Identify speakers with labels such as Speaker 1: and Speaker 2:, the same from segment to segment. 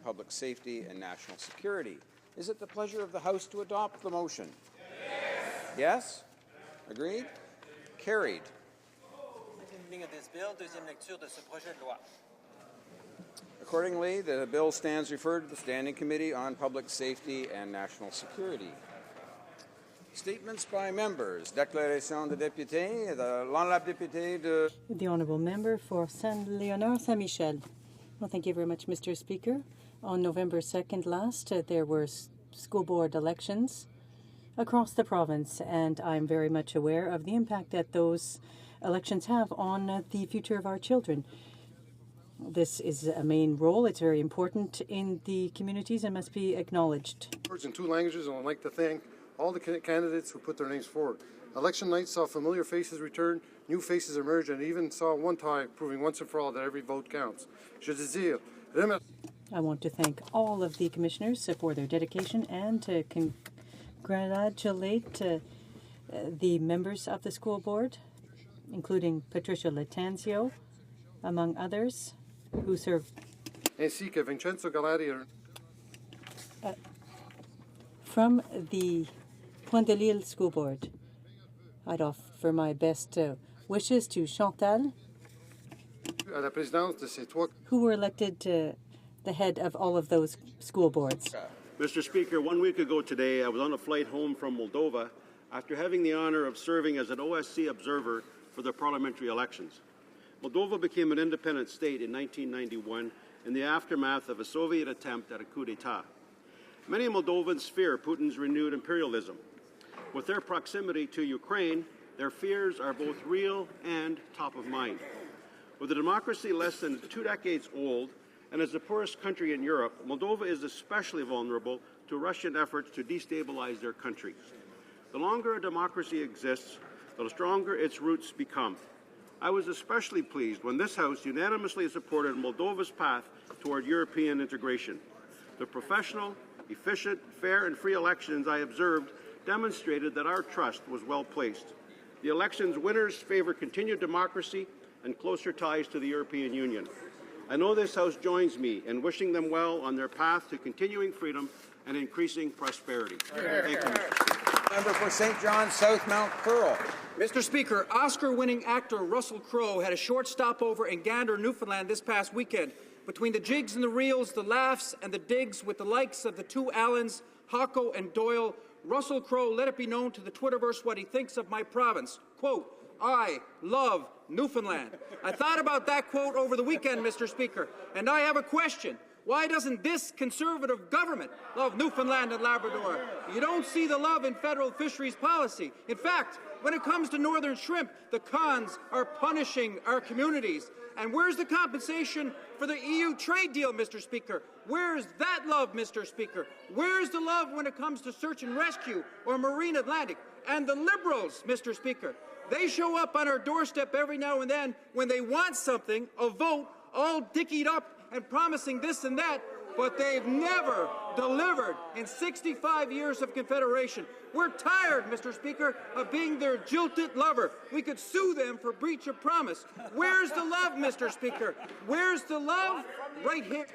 Speaker 1: Public Safety and National Security. Is it the pleasure of the House to adopt the motion? Yes? Yes? Agreed? Carried. Accordingly, the bill stands referred to the Standing Committee on Public Safety and National Security. Statements by members. Déclaration de député. L'honorable député de...
Speaker 2: The Honourable Member for Saint-Léonard Saint-Michel. Well, thank you very much, Mr. Speaker. On November 2nd last, there were school board elections across the province, and I'm very much aware of the impact that those elections have on the future of our children. This is a main role. It's very important in the communities and must be acknowledged.
Speaker 3: Words in 2 languages, and I'd like to thank all the candidates who put their names forward. Election night saw familiar faces return, new faces emerge, and even saw one tie proving once and for all that every vote counts.
Speaker 2: I want to thank all of the commissioners for their dedication and to congratulate the members of the school board, including Patricia Latanzio, among others, who served.
Speaker 3: Ainsi que Vincenzo Galati.
Speaker 2: From the Pointe de l'Île School Board, I'd offer my best wishes to Chantal, who were elected the head of all of those school boards.
Speaker 4: Mr. Speaker, 1 week ago today, I was on a flight home from Moldova after having the honour of serving as an OSC observer for the parliamentary elections. Moldova became an independent state in 1991 in the aftermath of a Soviet attempt at a coup d'etat. Many Moldovans fear Putin's renewed imperialism. With their proximity to Ukraine, their fears are both real and top of mind. With a democracy less than 2 decades old and as the poorest country in Europe, Moldova is especially vulnerable to Russian efforts to destabilize their country. The longer a democracy exists, the stronger its roots become. I was especially pleased when this House unanimously supported Moldova's path toward European integration. The professional, efficient, fair and free elections I observed demonstrated that our trust was well placed. The election's winners favor continued democracy and closer ties to the European Union. I know this House joins me in wishing them well on their path to continuing freedom and increasing prosperity. Thank you.
Speaker 1: Member for St. John's South Mount Pearl.
Speaker 5: Mr. Speaker, Oscar-winning actor Russell Crowe had a short stopover in Gander, Newfoundland this past weekend. Between the jigs and the reels, the laughs and the digs with the likes of the 2 Allens, HoC and Doyle, Russell Crowe let it be known to the Twitterverse what he thinks of my province. Quote, I love Newfoundland. I thought about that quote over the weekend, Mr. Speaker, and I have a question. Why doesn't this Conservative government love Newfoundland and Labrador? You don't see the love in federal fisheries policy. In fact, when it comes to northern shrimp, the cons are punishing our communities. And where's the compensation for the EU trade deal, Mr. Speaker? Where's that love, Mr. Speaker? Where's the love when it comes to search and rescue or marine Atlantic? And the Liberals, Mr. Speaker, they show up on our doorstep every now and then when they want something, a vote, all dickied up and promising this and that, but they've never delivered in 65 years of Confederation. We're tired, Mr. Speaker, of being their jilted lover. We could sue them for breach of promise. Where's the love, Mr. Speaker? Where's the love? Right here.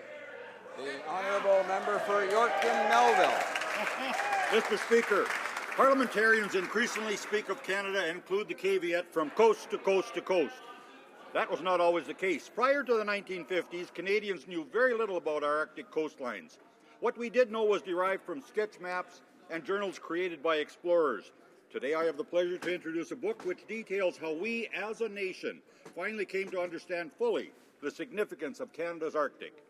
Speaker 1: The honourable member for Yorkton Melville.
Speaker 6: Mr. Speaker, parliamentarians increasingly speak of Canada and include the caveat from coast to coast to coast. That was not always the case. Prior to the 1950s, Canadians knew very little about our Arctic coastlines. What we did know was derived from sketch maps and journals created by explorers. Today I have the pleasure to introduce a book which details how we as a nation finally came to understand fully the significance of Canada's Arctic.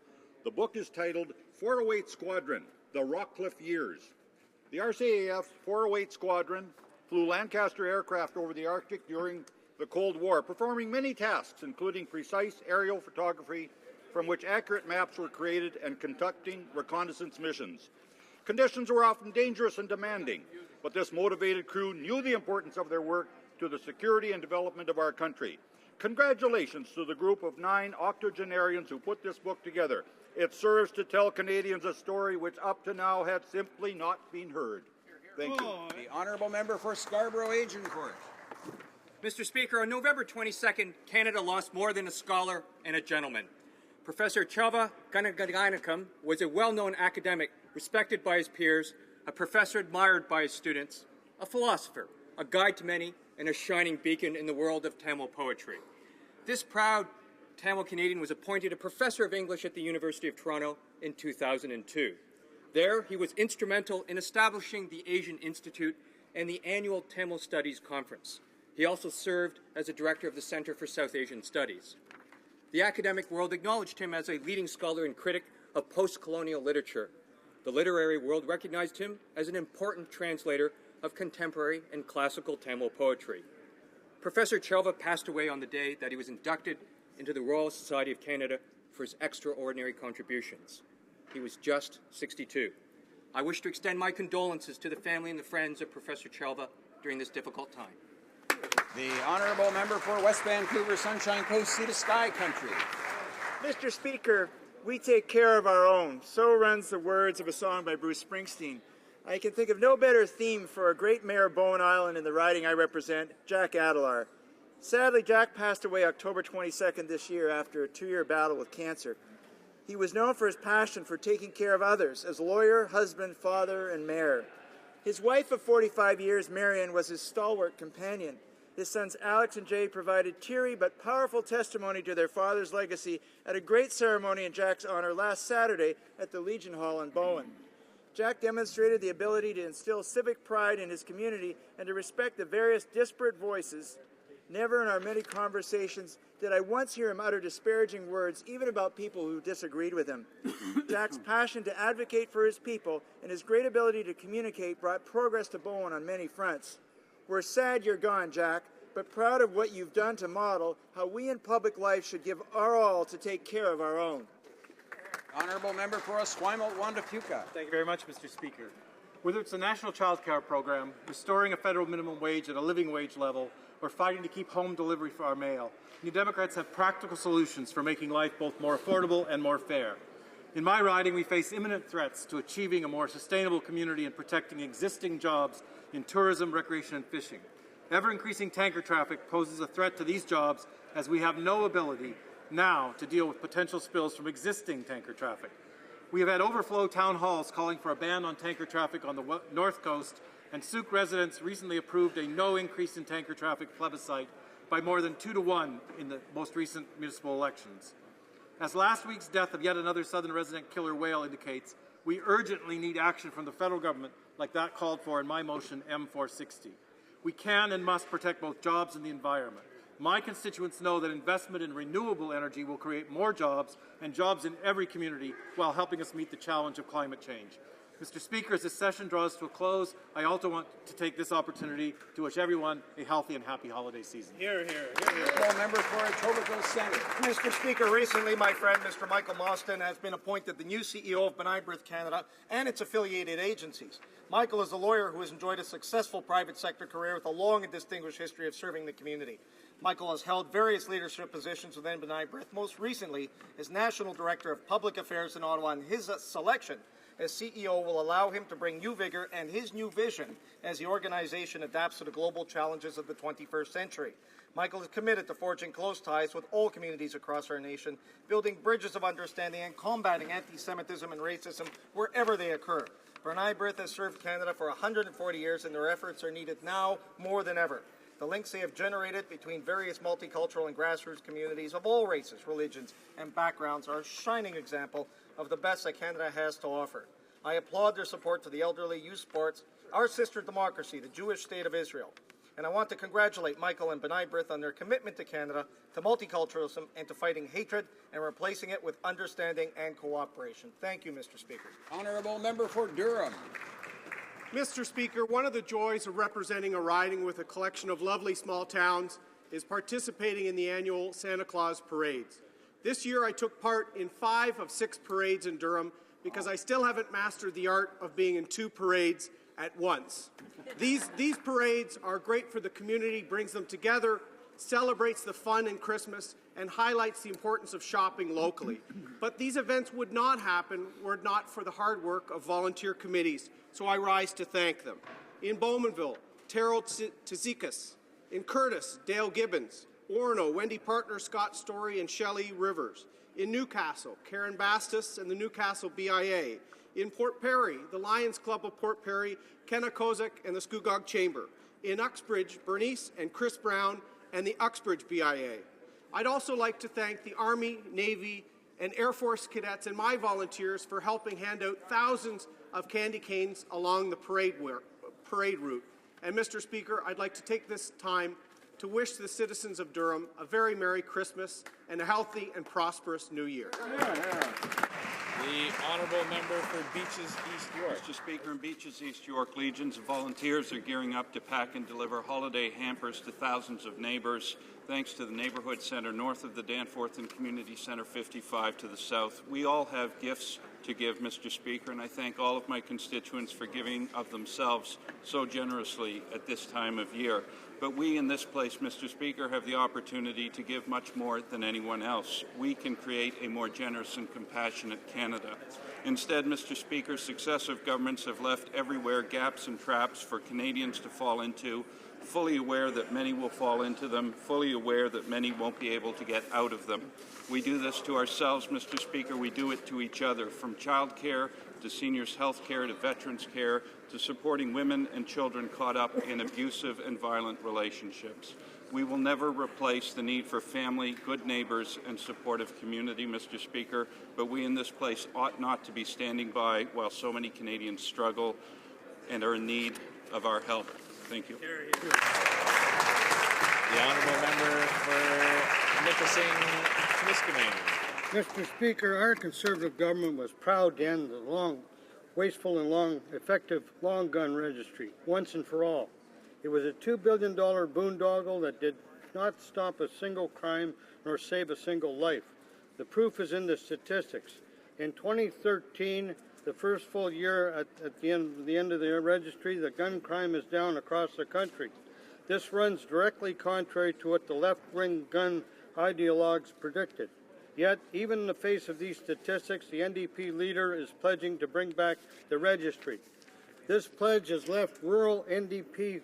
Speaker 6: The book is titled 408 Squadron, The Rockcliffe Years. The RCAF's 408 Squadron flew Lancaster aircraft over the Arctic during the Cold War, performing many tasks, including precise aerial photography from which accurate maps were created and conducting reconnaissance missions. Conditions were often dangerous and demanding, but this motivated crew knew the importance of their work to the security and development of our country. Congratulations to the group of 9 octogenarians who put this book together. It serves to tell Canadians a story which up to now had simply not been heard. Thank you.
Speaker 1: The honourable member for Scarborough Agincourt.
Speaker 7: Mr. Speaker, on November 22nd, Canada lost more than a scholar and a gentleman. Professor Chelva Ganaganikam was a well-known academic, respected by his peers, a professor admired by his students, a philosopher, a guide to many, and a shining beacon in the world of Tamil poetry. This proud Tamil Canadian was appointed a professor of English at the University of Toronto in 2002. There, he was instrumental in establishing the Asian Institute and the annual Tamil Studies Conference. He also served as a director of the Center for South Asian Studies. The academic world acknowledged him as a leading scholar and critic of post-colonial literature. The literary world recognized him as an important translator of contemporary and classical Tamil poetry. Professor Chelva passed away on the day that he was inducted into the Royal Society of Canada for his extraordinary contributions. He was just 62. I wish to extend my condolences to the family and the friends of Professor Chelva during this difficult time.
Speaker 1: The honourable member for West Vancouver, Sunshine Coast, Sea to Sky Country.
Speaker 8: Mr. Speaker, we take care of our own. So runs the words of a song by Bruce Springsteen. I can think of no better theme for a great mayor of Bowen Island in the riding I represent, Jack Adelar. Sadly, Jack passed away October 22nd this year after a 2-year battle with cancer. He was known for his passion for taking care of others as lawyer, husband, father, and mayor. His wife of 45 years, Marion, was his stalwart companion. His sons Alex and Jay provided teary but powerful testimony to their father's legacy at a great ceremony in Jack's honor last Saturday at the Legion Hall in Bowen. Jack demonstrated the ability to instill civic pride in his community and to respect the various disparate voices. Never in our many conversations did I once hear him utter disparaging words, even about people who disagreed with him. Jack's passion to advocate for his people and his great ability to communicate brought progress to Bowen on many fronts. We're sad you're gone, Jack, but proud of what you've done to model how we in public life should give our all to take care of our own.
Speaker 1: Honourable member for Esquimalt-Wanda-Fuca.
Speaker 9: Thank you very much, Mr. Speaker. Whether it's a national child care program, restoring a federal minimum wage at a living wage level, or fighting to keep home delivery for our mail, New Democrats have practical solutions for making life both more affordable and more fair. In my riding, we face imminent threats to achieving a more sustainable community and protecting existing jobs in tourism, recreation, and fishing. Ever-increasing tanker traffic poses a threat to these jobs as we have no ability now to deal with potential spills from existing tanker traffic. We have had overflow town halls calling for a ban on tanker traffic on the North Coast, and Souk residents recently approved a no increase in tanker traffic plebiscite by more than 2-to-1 in the most recent municipal elections. As last week's death of yet another southern resident killer whale indicates, we urgently need action from the federal government like that called for in my motion M460. We can and must protect both jobs and the environment. My constituents know that investment in renewable energy will create more jobs and jobs in every community while helping us meet the challenge of climate change. Mr. Speaker, as this session draws to a close, I also want to take this opportunity to wish everyone a healthy and happy holiday season.
Speaker 8: Hear, hear, hear, hear.
Speaker 1: Honourable member for Etobicoke Centre.
Speaker 8: Mr. Speaker, recently my friend Mr. Michael Mostyn has been appointed the new CEO of Benign Birth Canada and its affiliated agencies. Michael is a lawyer who has enjoyed a successful private sector career with a long and distinguished history of serving the community. Michael has held various leadership positions within Benign Birth, most recently as National Director of Public Affairs in Ottawa, and his selection as CEO will allow him to bring new vigor and his new vision as the organization adapts to the global challenges of the 21st century. Michael is committed to forging close ties with all communities across our nation, building bridges of understanding and combating anti-Semitism and racism wherever they occur. Benign Birth has served Canada for 140 years, and their efforts are needed now more than ever. The links they have generated between various multicultural and grassroots communities of all races, religions, and backgrounds are a shining example of the best that Canada has to offer. I applaud their support to the elderly, youth sports, our sister democracy, the Jewish state of Israel. And I want to congratulate Michael and Benign Birth on their commitment to Canada, to multiculturalism, and to fighting hatred and replacing it with understanding and cooperation. Thank you, Mr. Speaker.
Speaker 1: Honourable member for Durham.
Speaker 10: Mr. Speaker, one of the joys of representing a riding with a collection of lovely small towns is participating in the annual Santa Claus parades. This year I took part in 5 of 6 parades in Durham because I still haven't mastered the art of being in 2 parades at once. These parades are great for the community, brings them together, celebrates the fun in Christmas, and highlights the importance of shopping locally. But these events would not happen were it not for the hard work of volunteer committees, so I rise to thank them. In Bowmanville, Terrell Tsizikas. In Curtis, Dale Gibbons. Orono, Wendy Partner, Scott Story, and Shelley Rivers. In Newcastle, Karen Bastis and the Newcastle BIA. In Port Perry, the Lions Club of Port Perry, Kenna Kozak and the Scugog Chamber. In Uxbridge, Bernice and Chris Brown and the Uxbridge BIA. I'd also like to thank the Army, Navy, and Air Force cadets and my volunteers for helping hand out thousands of candy canes along the parade route. And Mr. Speaker, I'd like to take this time to wish the citizens of Durham a very Merry Christmas and a healthy and prosperous New Year.
Speaker 11: The honourable member for Beaches East York.
Speaker 12: Mr. Speaker, in Beaches East York, legions of volunteers are gearing up to pack and deliver holiday hampers to thousands of neighbours, thanks to the Neighbourhood Centre north of the Danforth and Community Centre 55 to the south. We all have gifts to give, Mr. Speaker, and I thank all of my constituents for giving of themselves so generously at this time of year. But we in this place, Mr. Speaker, have the opportunity to give much more than anyone else. We can create a more generous and compassionate Canada. Instead, Mr. Speaker, successive governments have left everywhere gaps and traps for Canadians to fall into, fully aware that many will fall into them, fully aware that many won't be able to get out of them. We do this to ourselves, Mr. Speaker. We do it to each other, from childcare to seniors' health care to veterans' care to supporting women and children caught up in abusive and violent relationships. We will never replace the need for family, good neighbours, and supportive community, Mr. Speaker, but we in this place ought not to be standing by while so many Canadians struggle and are in need of our help. Thank you.
Speaker 11: The honourable member for Nipissing-Timiskaming.
Speaker 13: Mr. Speaker, our Conservative government was proud to end the long, wasteful and effective long gun registry, once and for all. It was a $2 billion boondoggle that did not stop a single crime nor save a single life. The proof is in the statistics. In 2013, the first full year at the end of the registry, the gun crime is down across the country. This runs directly contrary to what the left-wing gun ideologues predicted. Yet, even in the face of these statistics, the NDP leader is pledging to bring back the registry. This pledge has left rural NDP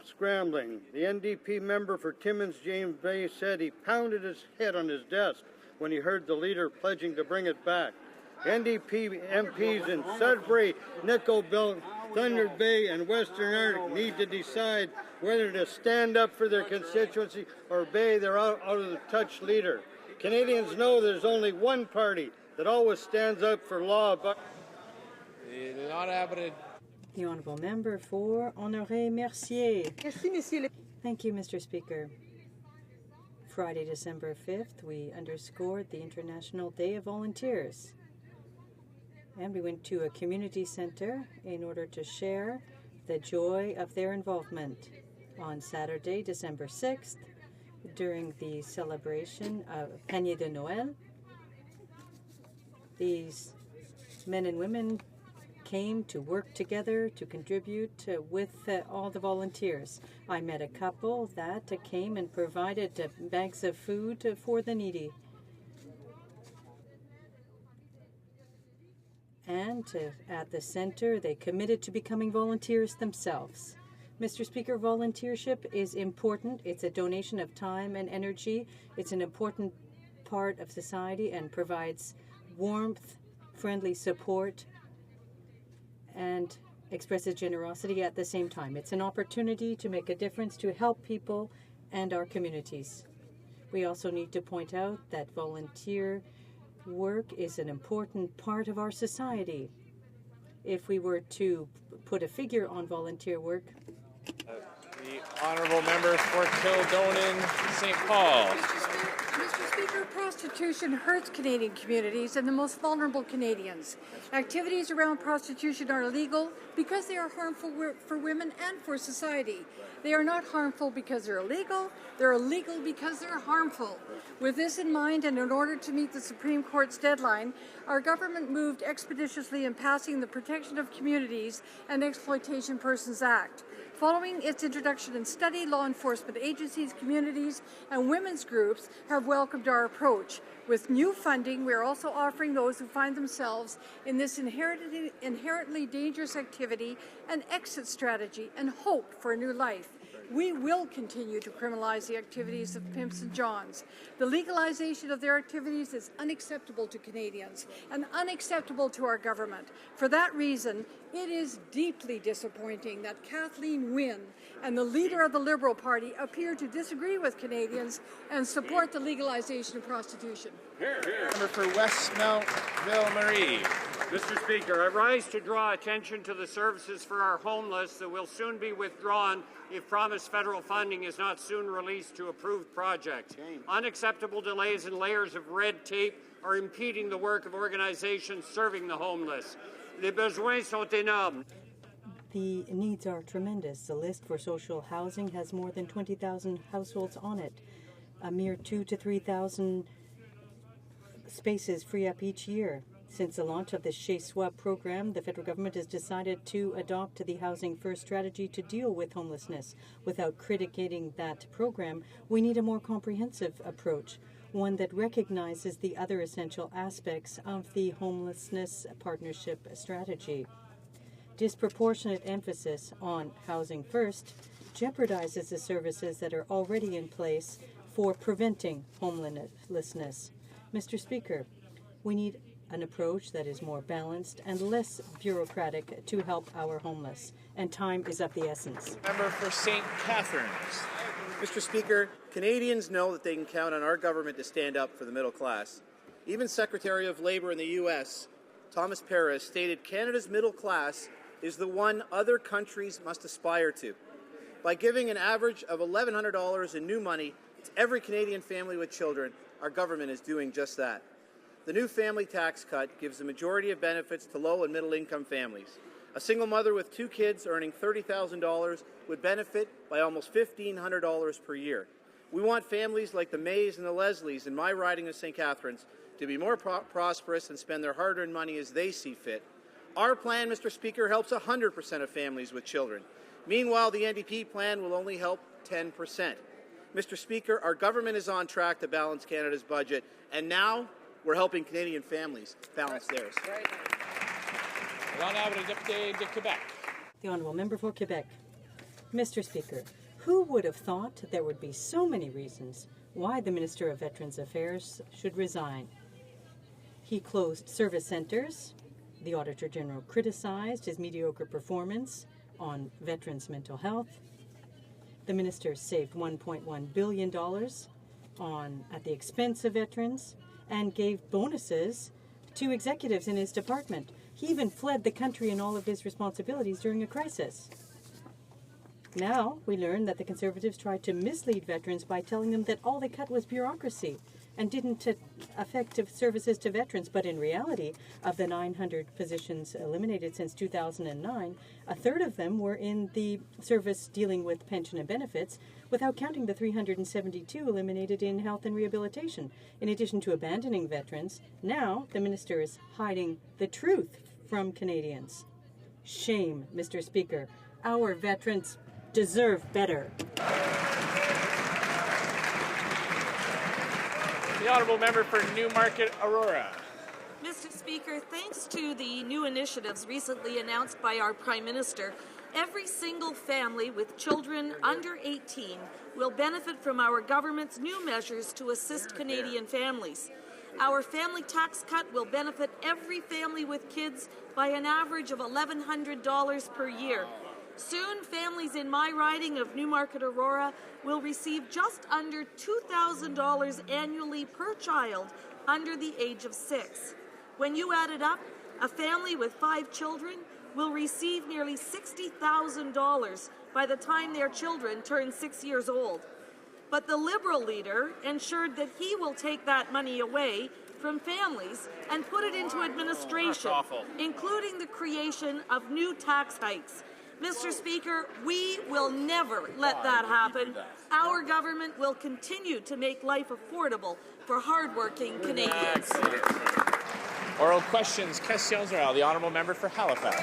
Speaker 13: scrambling. The NDP member for Timmins, James Bay, said he pounded his head on his desk when he heard the leader pledging to bring it back. NDP MPs in Sudbury, Nickel Thunder Bay, and Western Arctic need to decide whether to stand up for their constituency or obey their out-of-the-touch leader. Canadians know there's only one party that always stands up for law.
Speaker 2: The honourable member for Honoré-Mercier. Thank you, Mr. Speaker. Friday, December 5th, we underscored the International Day of Volunteers. And we went to a community centre in order to share the joy of their involvement. On Saturday, December 6th, during the celebration of Panier de Noël, these men and women came to work together to contribute with all the volunteers. I met a couple that came and provided bags of food for the needy. And at the center, they committed to becoming volunteers themselves. Mr. Speaker, volunteership is important. It's a donation of time and energy. It's an important part of society and provides warmth, friendly support, and expresses generosity at the same time. It's an opportunity to make a difference, to help people and our communities. We also need to point out that volunteer work is an important part of our society. If we were to put a figure on volunteer work,
Speaker 11: the honourable member for Kildonan, St. Paul.
Speaker 14: Mr. Speaker, prostitution hurts Canadian communities and the most vulnerable Canadians. Activities around prostitution are illegal because they are harmful for women and for society. They are not harmful because they're illegal because they're harmful. With this in mind, and in order to meet the Supreme Court's deadline, our government moved expeditiously in passing the Protection of Communities and Exploitation Persons Act. Following its introduction and study, law enforcement agencies, communities, and women's groups have welcomed our approach. With new funding, we are also offering those who find themselves in this inherently dangerous activity an exit strategy and hope for a new life. We will continue to criminalize the activities of pimps and johns. The legalization of their activities is unacceptable to Canadians and unacceptable to our government. For that reason, it is deeply disappointing that Kathleen Wynne and the leader of the Liberal Party appear to disagree with Canadians and support the legalization of prostitution.
Speaker 11: Member for Westmount Ville Marie.
Speaker 15: Mr. Speaker, I rise to draw attention to the services for our homeless that will soon be withdrawn if promised federal funding is not soon released to approved projects. Unacceptable delays and layers of red tape are impeding the work of organizations serving the homeless. Les besoins sont énormes.
Speaker 2: The needs are tremendous. The list for social housing has more than 20,000 households on it. A mere 2,000 to 3,000 spaces free up each year. Since the launch of the HoC program, the federal government has decided to adopt the Housing First strategy to deal with homelessness. Without critiquing that program, we need a more comprehensive approach, one that recognizes the other essential aspects of the homelessness partnership strategy. Disproportionate emphasis on Housing First jeopardizes the services that are already in place for preventing homelessness. Mr. Speaker, we need an approach that is more balanced and less bureaucratic to help our homeless. And time is of the essence.
Speaker 11: Member for St. Catharines.
Speaker 16: Mr. Speaker, Canadians know that they can count on our government to stand up for the middle class. Even Secretary of Labour in the U.S., Thomas Perez, stated Canada's middle class is the one other countries must aspire to. By giving an average of $1,100 in new money to every Canadian family with children, our government is doing just that. The new family tax cut gives the majority of benefits to low and middle income families. A single mother with 2 kids earning $30,000 would benefit by almost $1,500 per year. We want families like the Mays and the Leslies in my riding of St. Catharines to be more prosperous and spend their hard-earned money as they see fit. Our plan, Mr. Speaker, helps 100% of families with children. Meanwhile, the NDP plan will only help 10%. Mr. Speaker, our government is on track to balance Canada's budget, and now we're helping Canadian families balance theirs.
Speaker 2: The Honourable Member for Quebec. Mr. Speaker, who would have thought there would be so many reasons why the Minister of Veterans Affairs should resign? He closed service centres. The Auditor General criticized his mediocre performance on veterans' mental health. The minister saved $1.1 billion at the expense of veterans and gave bonuses to executives in his department. He even fled the country in all of his responsibilities during a crisis. Now we learn that the Conservatives tried to mislead veterans by telling them that all they cut was bureaucracy and didn't affect services to veterans. But in reality, of the 900 positions eliminated since 2009, a third of them were in the service dealing with pension and benefits, without counting the 372 eliminated in health and rehabilitation. In addition to abandoning veterans, now the minister is hiding the truth from Canadians. Shame, Mr. Speaker. Our veterans deserve better.
Speaker 11: The Honourable Member for Newmarket Aurora.
Speaker 17: Mr. Speaker, thanks to the new initiatives recently announced by our Prime Minister, every single family with children under 18 will benefit from our government's new measures to assist Canadian families. Our family tax cut will benefit every family with kids by an average of $1,100 per year. Soon, families in my riding of Newmarket Aurora will receive just under $2,000 annually per child under the age of 6. When you add it up, a family with 5 children will receive nearly $60,000 by the time their children turn 6 years old. But the Liberal leader ensured that he will take that money away from families and put it into administration, including the creation of new tax hikes. Mr. Speaker, we will never let that happen. Our government will continue to make life affordable for hardworking Canadians.
Speaker 11: Oral questions, questions orales. The Honourable Member for Halifax.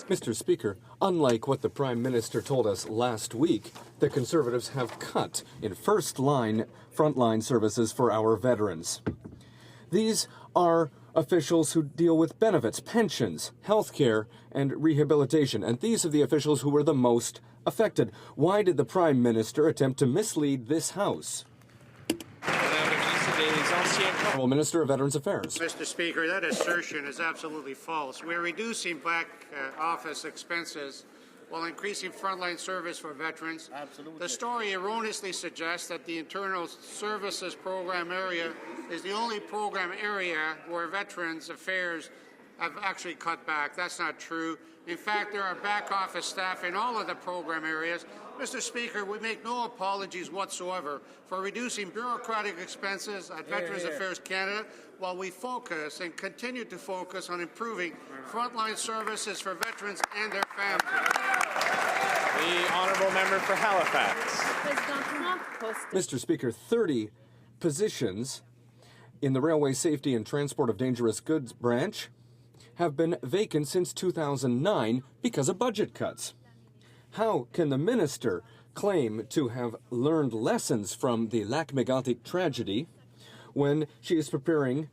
Speaker 18: Mr. Speaker, unlike what the Prime Minister told us last week, the Conservatives have cut in frontline services for our veterans. These are officials who deal with benefits, pensions, health care, and rehabilitation. And these are the officials who were the most affected. Why did the Prime Minister attempt to mislead this House? Honourable Minister of Veterans Affairs.
Speaker 19: Mr. Speaker, that assertion is absolutely false. We're reducing back office expenses while increasing frontline service for veterans. Absolutely. The story erroneously suggests that the Internal Services Program area is the only program area where Veterans Affairs have actually cut back. That's not true. In fact, there are back office staff in all of the program areas. Mr. Speaker, we make no apologies whatsoever for reducing bureaucratic expenses at Veterans Affairs Canada while we focus and continue to focus on improving frontline services for veterans and their families.
Speaker 11: The honourable member for Halifax.
Speaker 18: Mr. Speaker, 30 positions in the Railway Safety and Transport of Dangerous Goods branch have been vacant since 2009 because of budget cuts. How can the minister claim to have learned lessons from the Lac-Mégantic tragedy when she is preparing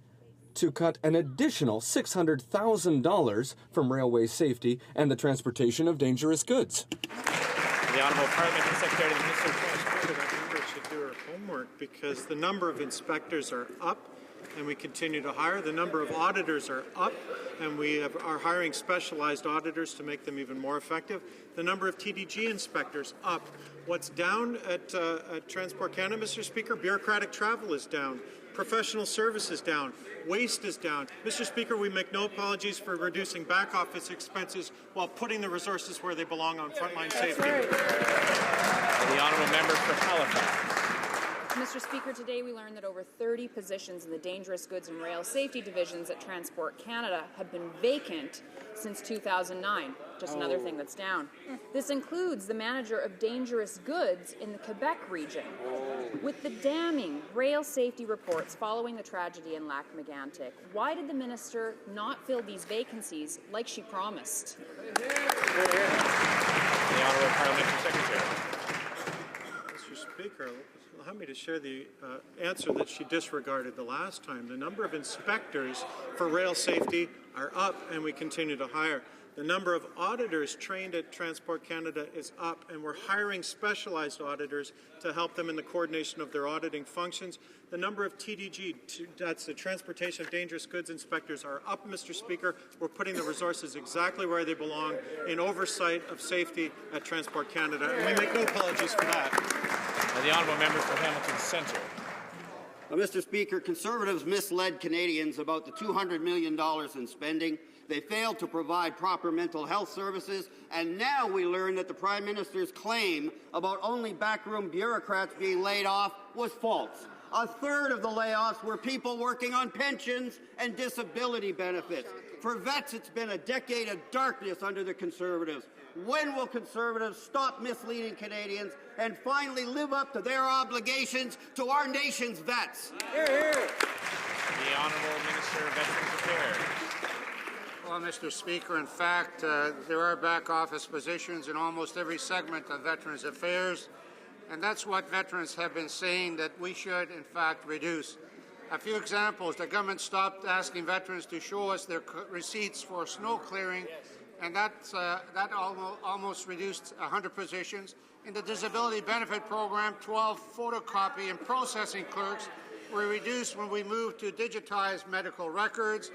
Speaker 18: to cut an additional $600,000 from railway safety and the transportation of dangerous goods?
Speaker 11: The Honourable Parliamentary Secretary to the Minister of Transport.
Speaker 20: That member should do her homework because the number of inspectors are up and we continue to hire. The number of auditors are up and we are hiring specialized auditors to make them even more effective. The number of TDG inspectors up. What's down at Transport Canada, Mr. Speaker? Bureaucratic travel is down. Professional service is down. Waste is down. Mr. Speaker, we make no apologies for reducing back office expenses while putting the resources where they belong on frontline safety.
Speaker 11: The honourable member for Halifax.
Speaker 21: Mr. Speaker, today we learned that over 30 positions in the Dangerous Goods and Rail Safety Divisions at Transport Canada have been vacant since 2009. Just another thing that's down. This includes the manager of dangerous goods in the Quebec region. With the damning rail safety reports following the tragedy in Lac-Mégantic, why did the minister not fill these vacancies like she promised?
Speaker 11: The honourable Parliamentary Secretary.
Speaker 20: Mr. Speaker, allow me to share the answer that she disregarded the last time. The number of inspectors for rail safety are up and we continue to hire. The number of auditors trained at Transport Canada is up, and we're hiring specialized auditors to help them in the coordination of their auditing functions. The number of TDG, that's the Transportation of Dangerous Goods inspectors, are up, Mr. Speaker. We're putting the resources exactly where they belong in oversight of safety at Transport Canada, and we make no apologies for that.
Speaker 11: The honourable member for Hamilton Centre.
Speaker 22: Mr. Speaker, Conservatives misled Canadians about the $200 million in spending. They failed to provide proper mental health services, and now we learn that the Prime Minister's claim about only backroom bureaucrats being laid off was false. A third of the layoffs were people working on pensions and disability benefits. For vets, it's been a decade of darkness under the Conservatives. When will Conservatives stop misleading Canadians and finally live up to their obligations to our nation's vets?
Speaker 11: The Honourable Minister of Veterans Affairs.
Speaker 19: Well, Mr. Speaker, in fact, there are back office positions in almost every segment of Veterans Affairs, and that's what veterans have been saying that we should, in fact, reduce. A few examples. The government stopped asking veterans to show us their receipts for snow clearing, and that almost reduced 100 positions. In the Disability Benefit Program, 12 photocopy and processing clerks were reduced when we moved to digitized medical records.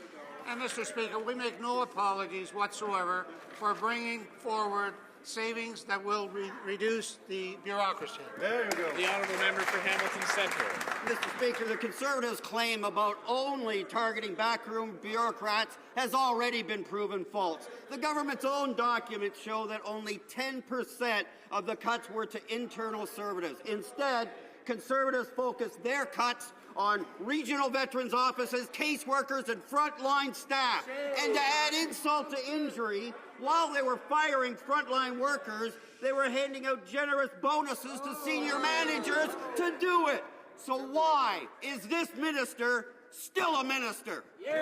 Speaker 19: And, Mr. Speaker, we make no apologies whatsoever for bringing forward savings that will reduce the bureaucracy.
Speaker 11: There you go. The honourable member for Hamilton Centre.
Speaker 22: Mr. Speaker, the Conservatives' claim about only targeting backroom bureaucrats has already been proven false. The government's own documents show that only 10% of the cuts were to internal services. Instead, Conservatives focused their cuts on regional veterans offices, caseworkers, and frontline staff. And to add insult to injury, while they were firing frontline workers, they were handing out generous bonuses to senior managers to do it. So why is this minister still a minister?
Speaker 11: The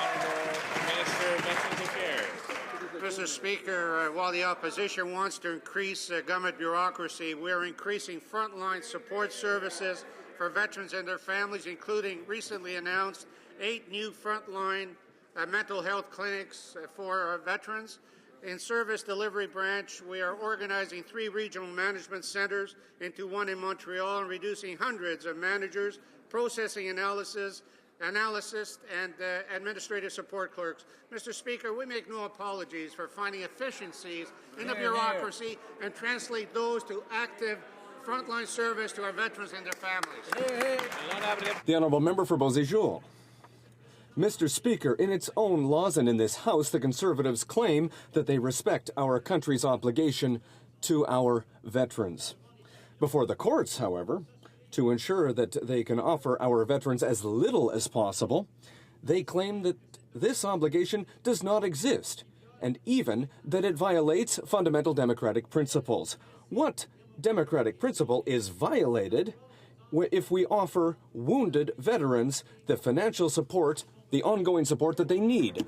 Speaker 11: Honourable Minister of Veterans Affairs.
Speaker 19: Mr. Speaker, while the opposition wants to increase government bureaucracy, we're increasing frontline support services for veterans and their families, including recently announced 8 new frontline mental health clinics for our veterans. In service delivery branch, we are organizing 3 regional management centers into 1 in Montreal and reducing hundreds of managers, processing analysis, and administrative support clerks. Mr. Speaker, we make no apologies for finding efficiencies in the bureaucracy and translate those to active frontline service to our veterans and their families.
Speaker 18: The Honourable Member for Beauséjour. Mr. Speaker, in its own laws and in this House, the Conservatives claim that they respect our country's obligation to our veterans. Before the courts, however, to ensure that they can offer our veterans as little as possible, they claim that this obligation does not exist, and even that it violates fundamental democratic principles. What democratic principle is violated if we offer wounded veterans the financial support, the ongoing support that they need?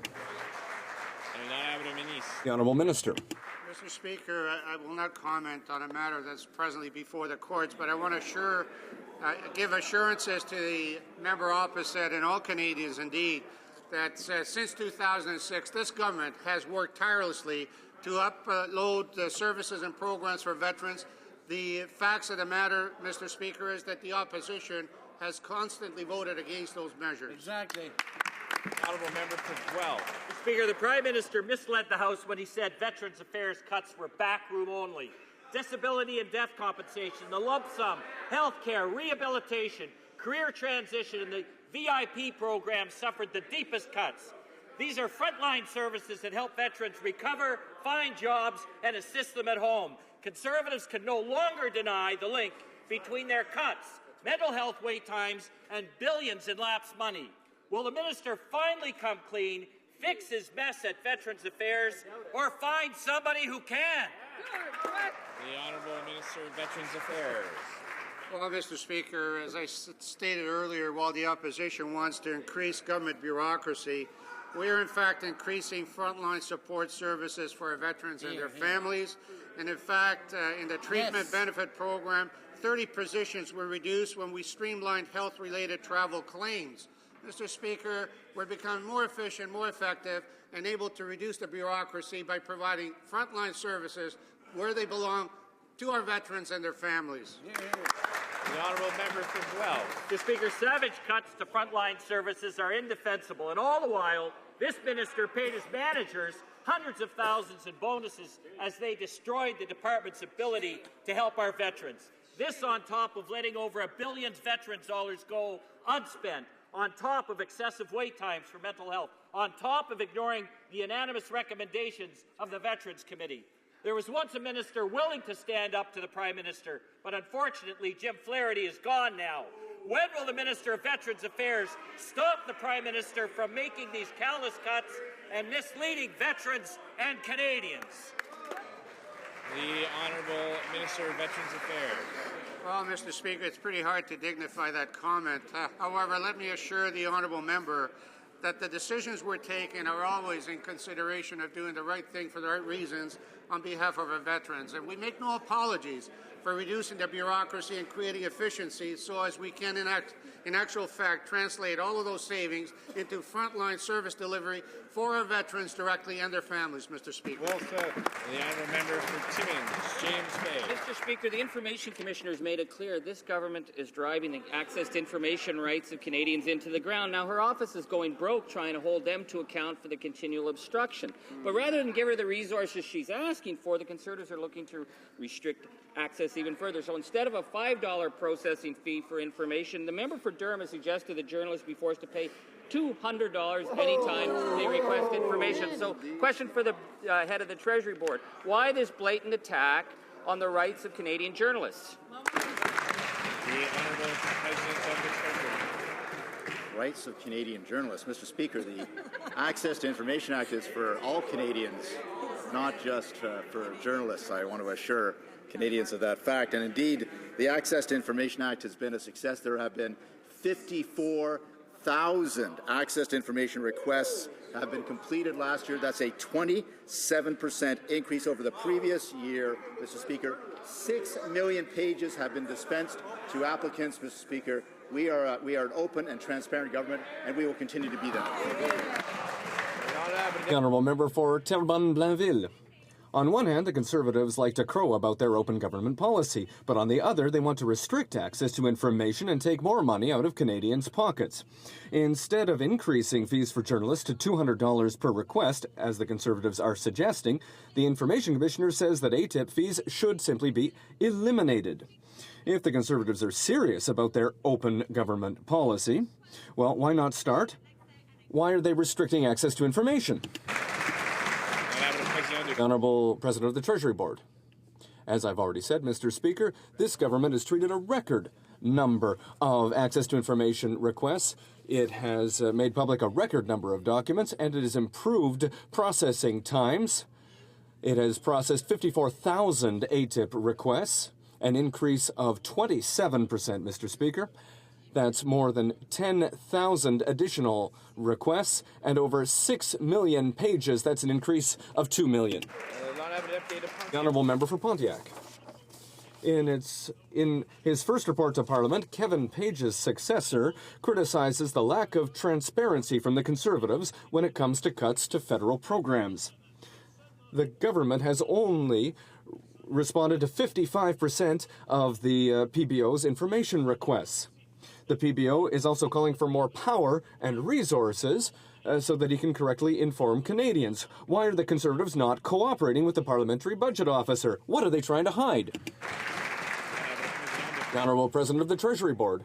Speaker 18: The Honourable Minister.
Speaker 19: Mr. Speaker, I will not comment on a matter that's presently before the courts, but I want to give assurances to the member opposite and all Canadians, indeed, that since 2006, this government has worked tirelessly to upload the services and programs for veterans. The facts of the matter, Mr. Speaker, is that the opposition has constantly voted against those measures.
Speaker 11: Exactly. Honourable Member for Guelph.
Speaker 3: Mr. Speaker, the Prime Minister misled the House when he said Veterans Affairs cuts were backroom only. Disability and death compensation, the lump sum, health care, rehabilitation, career transition, and the VIP program suffered the deepest cuts. These are frontline services that help veterans recover, find jobs, and assist them at home. Conservatives can no longer deny the link between their cuts, mental health wait times, and billions in lapsed money. Will the minister finally come clean, fix his mess at Veterans Affairs, or find somebody who can?
Speaker 11: The Honourable Minister of Veterans Affairs.
Speaker 19: Well, Mr. Speaker, as I stated earlier, while the opposition wants to increase government bureaucracy, we are in fact increasing frontline support services for our veterans and their families. And in fact, in the treatment benefit program, 30 positions were reduced when we streamlined health-related travel claims. Mr. Speaker, we're becoming more efficient, more effective, and able to reduce the bureaucracy by providing frontline services where they belong to our veterans and their families.
Speaker 11: The Honourable Member for Guelph.
Speaker 3: Mr. Speaker, savage cuts to frontline services are indefensible, and all the while, this minister paid his managers hundreds of thousands in bonuses as they destroyed the department's ability to help our veterans. This on top of letting over $1 billion veterans dollars go unspent, on top of excessive wait times for mental health, on top of ignoring the unanimous recommendations of the Veterans Committee. There was once a minister willing to stand up to the Prime Minister, but unfortunately Jim Flaherty is gone now. When will the Minister of Veterans Affairs stop the Prime Minister from making these callous cuts and misleading veterans and Canadians?
Speaker 11: The Honourable Minister of Veterans Affairs.
Speaker 19: Well, Mr. Speaker, it's pretty hard to dignify that comment. However, let me assure the honourable member that the decisions we're taking are always in consideration of doing the right thing for the right reasons on behalf of our veterans. And we make no apologies for reducing the bureaucracy and creating efficiencies so as we can, in actual fact, translate all of those savings into frontline service delivery for our veterans directly and their families, Mr. Speaker.
Speaker 11: Well said. The Honourable Member for Timmins, James Bay.
Speaker 4: Mr. Speaker, the Information Commissioner has made it clear this government is driving the access to information rights of Canadians into the ground. Now, her office is going broke trying to hold them to account for the continual obstruction. But rather than give her the resources she's asking for, the Conservatives are looking to restrict access even further. So instead of a $5 processing fee for information, the member for Durham has suggested that journalists be forced to pay $200 anytime they request information. So, question for the head of the Treasury Board. Why this blatant attack on the rights of Canadian journalists?
Speaker 11: The Honourable President of the Treasury.
Speaker 23: Rights of Canadian journalists. Mr. Speaker, the Access to Information Act is for all Canadians, not just for journalists. I want to assure Canadians of that fact. And indeed, the Access to Information Act has been a success. There have been 54,000 access to information requests have been completed last year. That's a 27% increase over the previous year, Mr. Speaker. 6 million pages have been dispensed to applicants, Mr. Speaker. We are an open and transparent government, and we will continue to be that.
Speaker 18: The honourable member for Terrebonne-Blainville. On one hand, the Conservatives like to crow about their open government policy, but on the other, they want to restrict access to information and take more money out of Canadians' pockets. Instead of increasing fees for journalists to $200 per request, as the Conservatives are suggesting, the Information Commissioner says that ATIP fees should simply be eliminated. If the Conservatives are serious about their open government policy, well, why not start? Why are they restricting access to information? The Honourable President of the Treasury Board. As I've already said, Mr. Speaker, this government has treated a record number of access to information requests. It has made public a record number of documents, and it has improved processing times. It has processed 54,000 ATIP requests, an increase of 27%, Mr. Speaker. That's more than 10,000 additional requests and over 6 million pages. That's an increase of 2 million. The honourable member for Pontiac. In his first report to Parliament, Kevin Page's successor criticizes the lack of transparency from the Conservatives when it comes to cuts to federal programs. The government has only responded to 55% of the PBO's information requests. The PBO is also calling for more power and resources so that he can correctly inform Canadians. Why are the Conservatives not cooperating with the Parliamentary Budget Officer? What are they trying to hide? The Honourable President of the Treasury Board.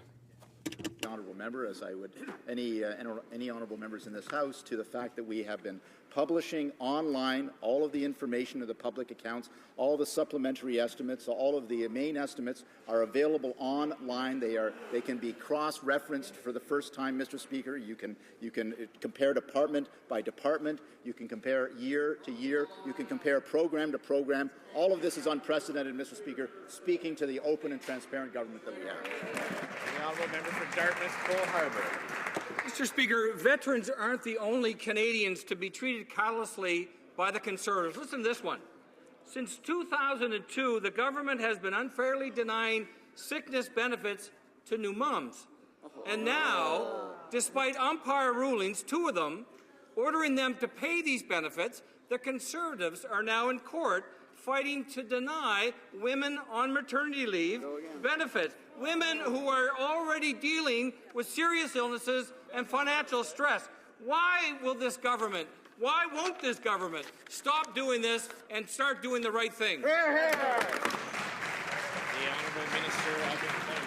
Speaker 23: Honourable member, as I would any honourable members in this House, to the fact that we have been publishing online all of the information of the public accounts, all the supplementary estimates, all of the main estimates are available online. They can be cross-referenced for the first time, Mr. Speaker. You can compare department by department. You can compare year to year. You can compare program to program. All of this is unprecedented, Mr. Speaker, speaking to the open and transparent government that we have.
Speaker 11: The honourable member for Dartmouth, Cole Harbour.
Speaker 5: Mr. Speaker, veterans aren't the only Canadians to be treated callously by the Conservatives. Listen to this one. Since 2002, the government has been unfairly denying sickness benefits to new mums. And now, despite umpire rulings, 2 of them, ordering them to pay these benefits, the Conservatives are now in court fighting to deny women on maternity leave benefits. Women who are already dealing with serious illnesses and financial stress. Why won't this government stop doing this and start doing the right thing?
Speaker 11: The Honourable Minister of Employment.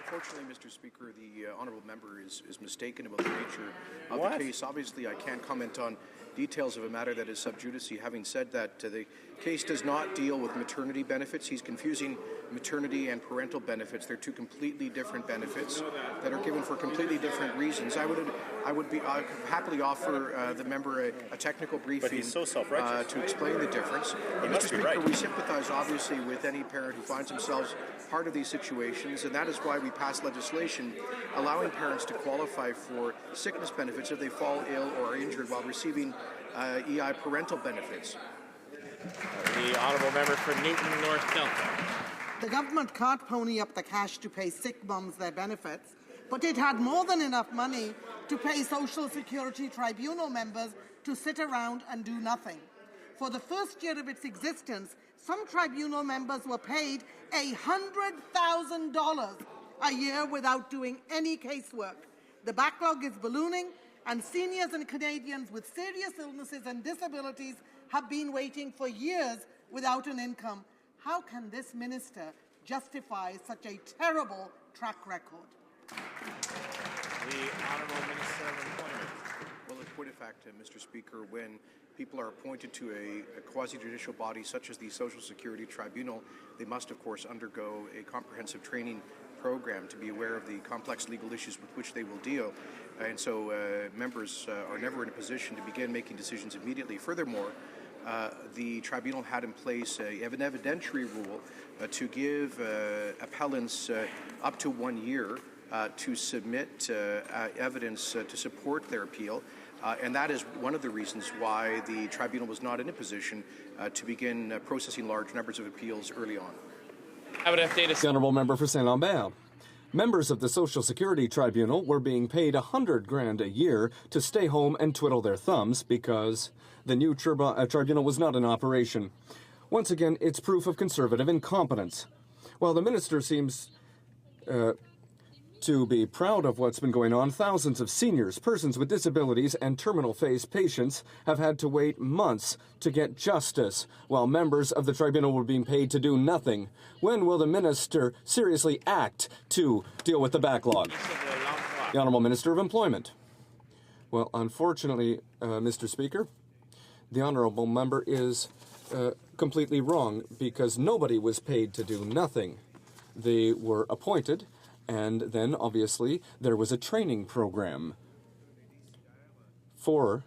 Speaker 6: Unfortunately, Mr. Speaker, the honourable member is mistaken about the nature of the case. Obviously, I can't comment on details of a matter that is sub judice. Having said that, the case does not deal with maternity benefits. He's confusing maternity and parental benefits. They're 2 completely different benefits that are given for completely different reasons. I would happily offer the member a technical briefing
Speaker 7: but he's so self-righteous.
Speaker 6: To explain the difference.
Speaker 7: Must
Speaker 6: Mr.
Speaker 7: be
Speaker 6: Speaker,
Speaker 7: right.
Speaker 6: we sympathize obviously with any parent who finds themselves part of these situations, and that is why we passed legislation allowing parents to qualify for sickness benefits if they fall ill or are injured while receiving EI parental benefits.
Speaker 11: The honourable member for Newton North Delta.
Speaker 24: The government can't pony up the cash to pay sick mums their benefits, but it had more than enough money to pay Social Security Tribunal members to sit around and do nothing. For the first year of its existence, some tribunal members were paid $100,000 a year without doing any casework. The backlog is ballooning, and seniors and Canadians with serious illnesses and disabilities have been waiting for years without an income. How can this minister justify such a terrible track record?
Speaker 11: The Honourable Minister of Employment.
Speaker 6: Well, in point of fact, Mr. Speaker, when people are appointed to a quasi-judicial body such as the Social Security Tribunal, they must, of course, undergo a comprehensive training program to be aware of the complex legal issues with which they will deal. And so members are never in a position to begin making decisions immediately. Furthermore, the tribunal had in place an evidentiary rule to give appellants up to 1 year to submit evidence to support their appeal. And that is one of the reasons why the tribunal was not in a position to begin processing large numbers of appeals early on.
Speaker 18: The honourable member for Saint-Lambert. Members of the Social Security Tribunal were being paid $100,000 a year to stay home and twiddle their thumbs because the new tribunal was not in operation. Once again, it's proof of Conservative incompetence. While the minister seems to be proud of what's been going on, thousands of seniors, persons with disabilities, and terminal phase patients have had to wait months to get justice, while members of the tribunal were being paid to do nothing. When will the minister seriously act to deal with the backlog? The Honourable Minister of Employment. Well, unfortunately, Mr. Speaker, the honourable member is completely wrong, because nobody was paid to do nothing. They were appointed, and then, obviously, there was a training program for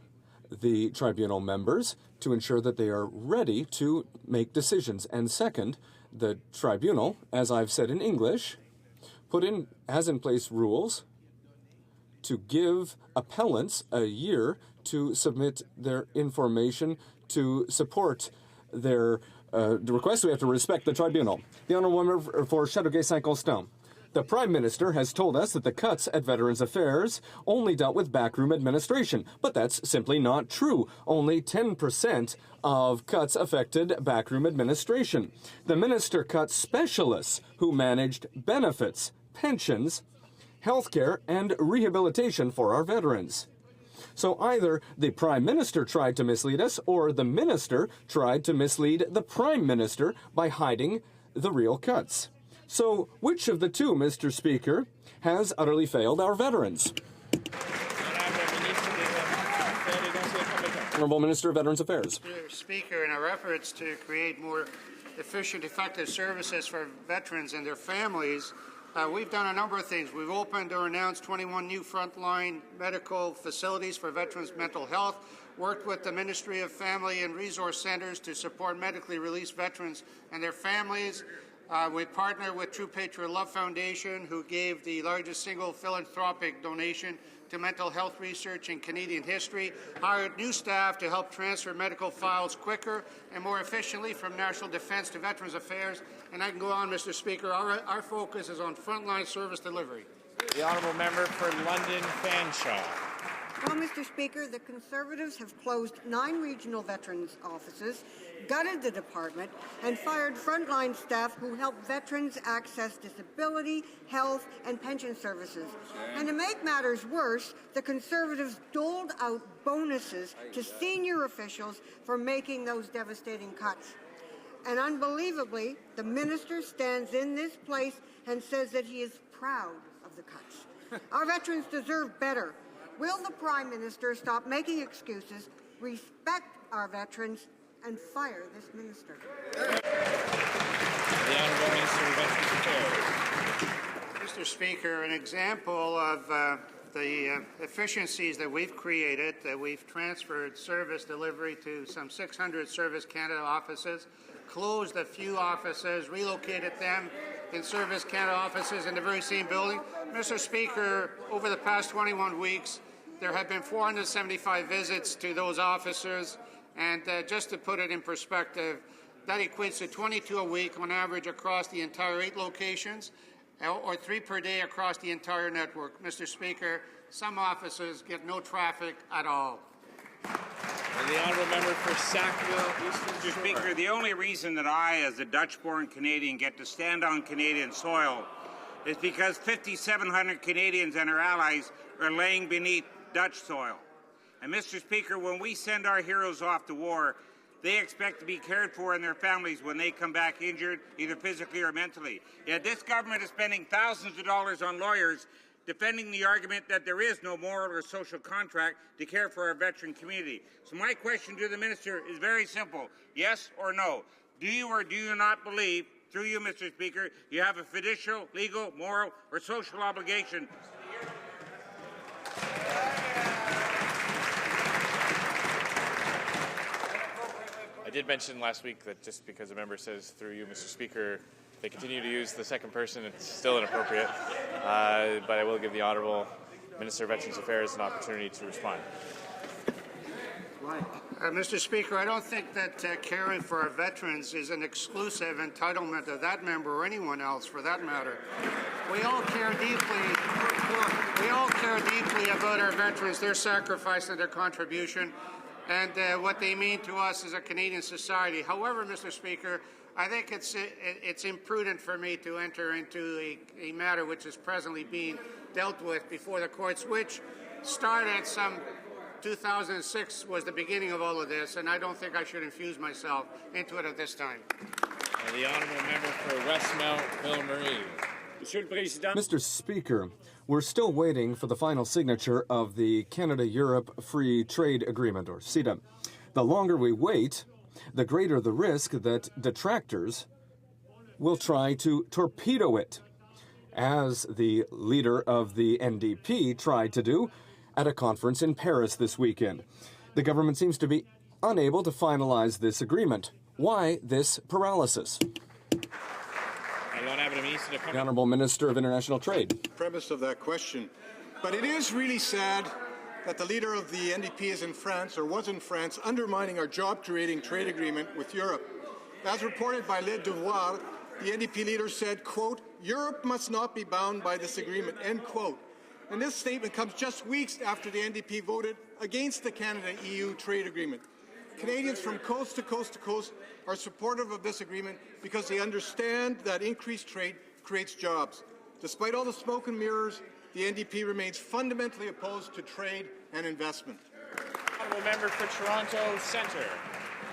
Speaker 18: the tribunal members to ensure that they are ready to make decisions. And second, the tribunal, as I've said in English, has in place rules to give appellants a year to submit their information to support their request. We have to respect the tribunal. The honourable member for Châteauguay-Saint-Constant. The Prime Minister has told us that the cuts at Veterans Affairs only dealt with backroom administration, but that's simply not true. Only 10% of cuts affected backroom administration. The minister cut specialists who managed benefits, pensions, healthcare, and rehabilitation for our veterans. So either the Prime Minister tried to mislead us, or the Minister tried to mislead the Prime Minister by hiding the real cuts. So which of the two, Mr. Speaker, has utterly failed our veterans? Honourable Minister of Veterans Affairs.
Speaker 19: Mr. Speaker, in our efforts to create more efficient, effective services for veterans and their families, we've done a number of things. We've opened or announced 21 new frontline medical facilities for veterans' mental health, worked with the Ministry of Family and Resource Centres to support medically released veterans and their families. We partnered with True Patriot Love Foundation, who gave the largest single philanthropic donation to mental health research in Canadian history, hired new staff to help transfer medical files quicker and more efficiently from National Defence to Veterans Affairs. And I can go on, Mr. Speaker. Our focus is on frontline service delivery.
Speaker 11: The honourable member for London Fanshawe.
Speaker 1: Well, Mr. Speaker, the Conservatives have closed 9 regional veterans offices, gutted the department, and fired frontline staff who help veterans access disability, health, and pension services. And to make matters worse, the Conservatives doled out bonuses to senior officials for making those devastating cuts. And unbelievably, the minister stands in this place and says that he is proud of the cuts. Our veterans deserve better. Will the Prime Minister stop making excuses, respect our veterans, and fire this minister?
Speaker 11: The Honourable Minister of Veterans Affairs.
Speaker 19: Mr. Speaker, an example of the efficiencies that we've created, that we've transferred service delivery to some 600 Service Canada offices, closed a few offices, relocated them in Service Canada offices in the very same building. Mr. Speaker, over the past 21 weeks, there have been 475 visits to those officers, and just to put it in perspective, that equates to 22 a week on average across the entire 8 locations, or 3 per day across the entire network. Mr. Speaker, some offices get no traffic at all.
Speaker 11: And the honourable member for Sackville Eastern
Speaker 7: Mr. Speaker, the only reason that I, as a Dutch-born Canadian, get to stand on Canadian soil is because 5,700 Canadians and our allies are laying beneath Dutch soil. And Mr. Speaker, when we send our heroes off to war, they expect to be cared for and their families when they come back injured, either physically or mentally. Yet this government is spending thousands of dollars on lawyers defending the argument that there is no moral or social contract to care for our veteran community. So my question to the minister is very simple. Yes or no? Do you or do you not believe, through you, Mr. Speaker, you have a fiducial, legal, moral, or social obligation?
Speaker 11: I did mention last week that just because a member says through you, Mr. Speaker, they continue to use the second person, it's still inappropriate. But I will give the Honourable Minister of Veterans Affairs an opportunity to respond.
Speaker 19: Mr. Speaker, I don't think that caring for our veterans is an exclusive entitlement of that member or anyone else, for that matter. We all care deeply. We all care deeply about our veterans, their sacrifice and their contribution, and what they mean to us as a Canadian society. However, Mr. Speaker, I think it's imprudent for me to enter into a matter which is presently being dealt with before the courts, which started some 2006 was the beginning of all of this, and I don't think I should infuse myself into it at this time.
Speaker 11: The honourable member for Westmount, Ville-Marie.
Speaker 18: Mr. Speaker, we're still waiting for the final signature of the Canada-Europe Free Trade Agreement, or CETA. The longer we wait, the greater the risk that detractors will try to torpedo it, as the leader of the NDP tried to do at a conference in Paris this weekend. The government seems to be unable to finalize this agreement. Why this paralysis? The Honourable Minister of International Trade.
Speaker 8: Premise of that question. But it is really sad that the leader of the NDP is in France, or was in France, undermining our job-creating trade agreement with Europe. As reported by Le Devoir, the NDP leader said, quote, "Europe must not be bound by this agreement," end quote. And this statement comes just weeks after the NDP voted against the Canada-EU trade agreement. Canadians from coast to coast to coast are supportive of this agreement because they understand that increased trade creates jobs. Despite all the smoke and mirrors, the NDP remains fundamentally opposed to trade and investment.
Speaker 11: Honourable member for Toronto Centre.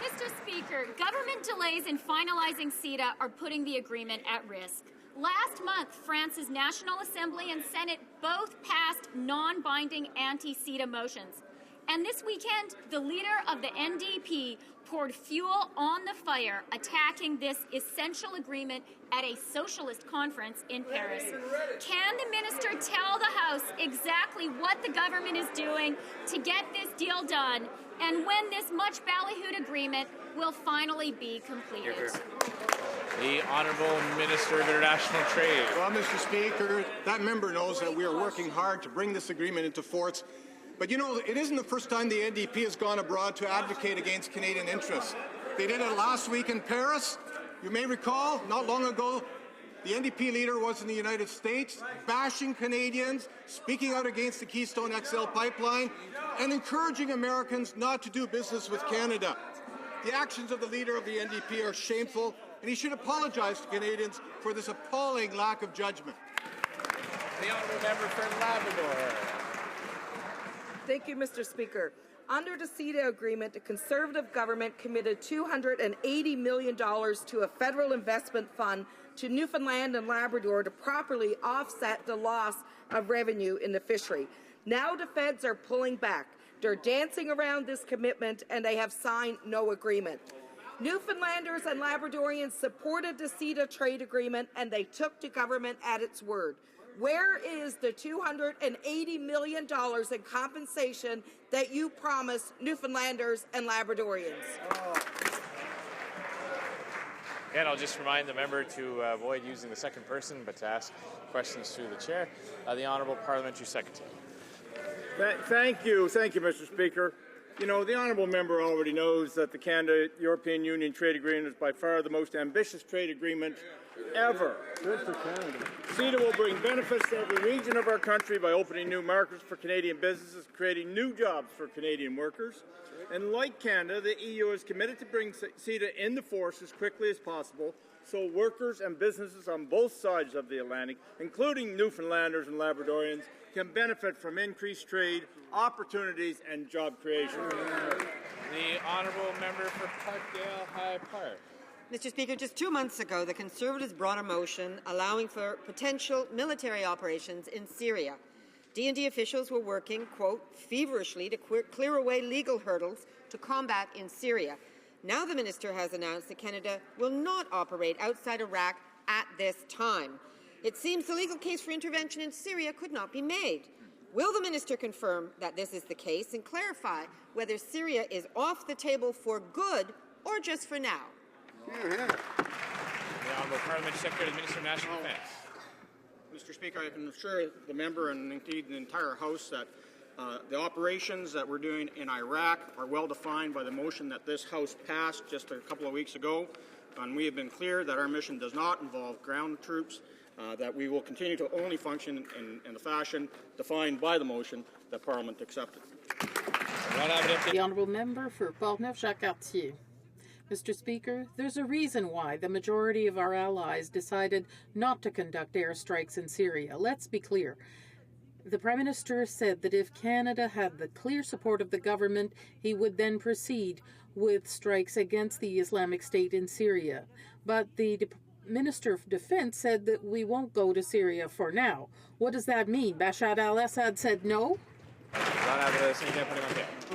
Speaker 9: Mr. Speaker, government delays in finalizing CETA are putting the agreement at risk. Last month, France's National Assembly and Senate both passed non-binding anti-CETA motions. And this weekend, the leader of the NDP poured fuel on the fire, attacking this essential agreement at a socialist conference in Paris. Can the minister tell the House exactly what the government is doing to get this deal done, and when this much ballyhooed agreement will finally be completed?
Speaker 11: The Honourable Minister of International Trade.
Speaker 8: Well, Mr. Speaker, that member knows that we are working hard to bring this agreement into force. But you know, it isn't the first time the NDP has gone abroad to advocate against Canadian interests. They did it last week in Paris. You may recall, not long ago, the NDP leader was in the United States, bashing Canadians, speaking out against the Keystone XL pipeline, and encouraging Americans not to do business with Canada. The actions of the leader of the NDP are shameful, and he should apologize to Canadians for this appalling lack of judgment.
Speaker 11: The honourable member for Labrador.
Speaker 10: Thank you, Mr. Speaker. Under the CETA agreement, the Conservative government committed $280 million to a federal investment fund to Newfoundland and Labrador to properly offset the loss of revenue in the fishery. Now the feds are pulling back. They're dancing around this commitment, and they have signed no agreement. Newfoundlanders and Labradorians supported the CETA trade agreement, and they took the government at its word. Where is the $280 million in compensation that you promised Newfoundlanders and Labradorians?
Speaker 11: And I'll just remind the member to avoid using the second person, but to ask questions through the chair. The Honourable Parliamentary Secretary.
Speaker 13: Thank you, Mr. Speaker. You know, the honourable member already knows that the Canada-European Union trade agreement is by far the most ambitious trade agreement ever. Good for Canada. CETA will bring benefits to every region of our country by opening new markets for Canadian businesses, creating new jobs for Canadian workers. And like Canada, the EU is committed to bring CETA into force as quickly as possible so workers and businesses on both sides of the Atlantic, including Newfoundlanders and Labradorians, can benefit from increased trade, opportunities, and job creation.
Speaker 11: The honourable member for Parkdale High Park.
Speaker 12: Mr. Speaker, just 2 months ago, the Conservatives brought a motion allowing for potential military operations in Syria. D&D officials were working, quote, feverishly to clear away legal hurdles to combat in Syria. Now the minister has announced that Canada will not operate outside Iraq at this time. It seems the legal case for intervention in Syria could not be made. Will the minister confirm that this is the case and clarify whether Syria is off the table for good or just for now?
Speaker 11: The Honourable Parliamentary Secretary to the Minister of National Defence.
Speaker 6: Mr. Speaker, I can assure the member and indeed the entire House that
Speaker 2: The operations that we're doing in Iraq are well defined by the motion that this House passed just a couple of weeks ago, and we have been clear that our mission does not involve ground troops, that we will continue to only function in the fashion defined by the motion that Parliament accepted.
Speaker 14: The Honourable Member for Portneuf-Jacques-Cartier. Mr. Speaker, there's a reason why the majority of our allies decided not to conduct airstrikes in Syria. Let's be clear. The Prime Minister said that if Canada had the clear support of the government, he would then proceed with strikes against the Islamic State in Syria. But the Minister of Defense said that we won't go to Syria for now. What does that mean? Bashar al-Assad said no?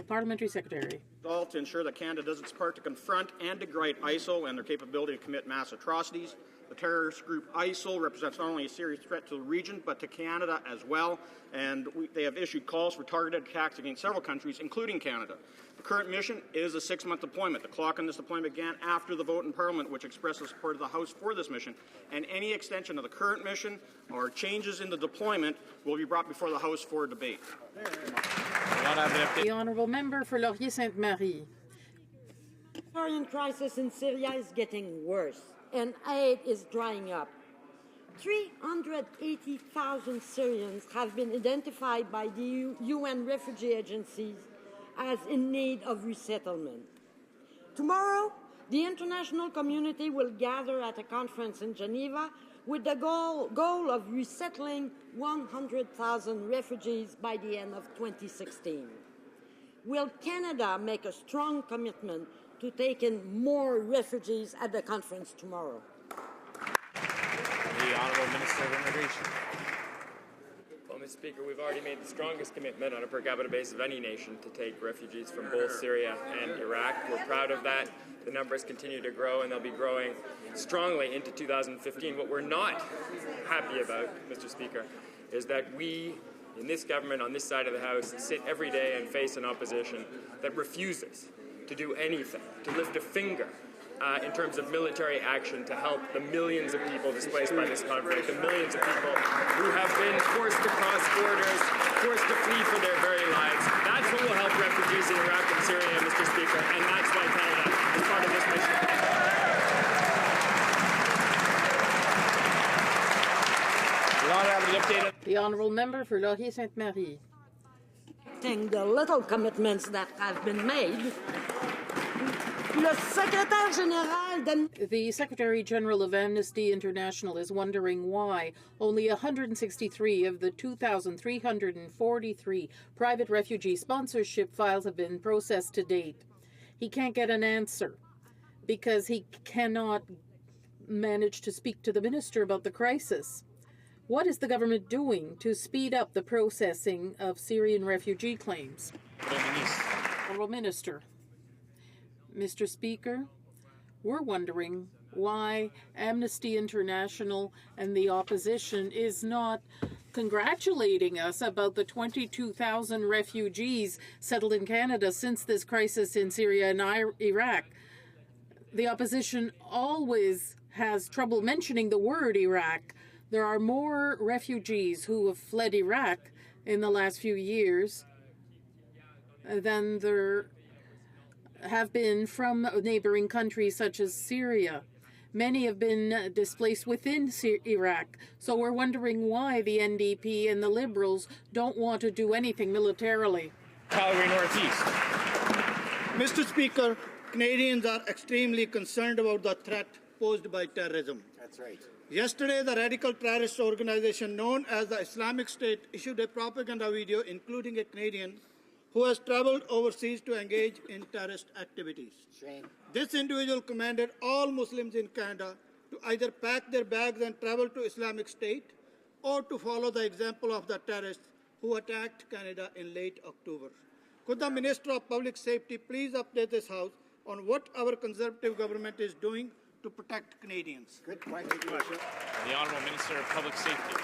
Speaker 14: Parliamentary Secretary.
Speaker 2: All to ensure that Canada does its part to confront and degrade ISIL and their capability to commit mass atrocities. The terrorist group ISIL represents not only a serious threat to the region, but to Canada as well, and they have issued calls for targeted attacks against several countries, including Canada. The current mission is a 6-month deployment. The clock on this deployment began after the vote in Parliament, which expressed the support of the House for this mission, and any extension of the current mission or changes in the deployment will be brought before the House for debate.
Speaker 14: The Honourable Member for Laurier-Sainte-Marie.
Speaker 15: The Syrian crisis in Syria is getting worse, and aid is drying up. 380,000 Syrians have been identified by the UN refugee agencies as in need of resettlement. Tomorrow, the international community will gather at a conference in Geneva with the goal of resettling 100,000 refugees by the end of 2016. Will Canada make a strong commitment to take in more refugees at the conference tomorrow?
Speaker 16: The Honourable Minister of Immigration. Well, Mr. Speaker, we've already made the strongest commitment on a per capita basis of any nation to take refugees from both Syria and Iraq. We're proud of that. The numbers continue to grow, and they'll be growing strongly into 2015. What we're not happy about, Mr. Speaker, is that we, in this government, on this side of the House, sit every day and face an opposition that refuses to do anything, to lift a finger in terms of military action to help the millions of people displaced by this conflict, the millions of people who have been forced to cross borders, forced to flee for their very lives. That's what will help refugees in Iraq and Syria, Mr. Speaker, and that's why Canada is part of this mission.
Speaker 14: The Honourable Member for Laurier-Sainte-Marie.
Speaker 15: The little commitments that have been made,
Speaker 14: the Secretary General of Amnesty International is wondering why only 163 of the 2,343 private refugee sponsorship files have been processed to date. He can't get an answer because he cannot manage to speak to the minister about the crisis. What is the government doing to speed up the processing of Syrian refugee claims? Honourable Minister. Mr. Speaker, we're wondering why Amnesty International and the opposition is not congratulating us about the 22,000 refugees settled in Canada since this crisis in Syria and Iraq. The opposition always has trouble mentioning the word Iraq. There are more refugees who have fled Iraq in the last few years than there have been from neighboring countries such as Syria. Many have been displaced within Iraq. So we're wondering why the NDP and the Liberals don't want to do anything militarily.
Speaker 16: Calgary Northeast.
Speaker 25: Mr. Speaker, Canadians are extremely concerned about the threat posed by terrorism.
Speaker 23: That's right.
Speaker 25: Yesterday, the radical terrorist organization known as the Islamic State issued a propaganda video, including a Canadian who has traveled overseas to engage in terrorist activities.
Speaker 23: Shame.
Speaker 25: This individual commanded all Muslims in Canada to either pack their bags and travel to Islamic State or to follow the example of the terrorists who attacked Canada in late October. Could the Minister of Public Safety please update this House on what our Conservative government is doing to protect Canadians?
Speaker 23: Good question.
Speaker 11: The Honourable Minister of Public Safety.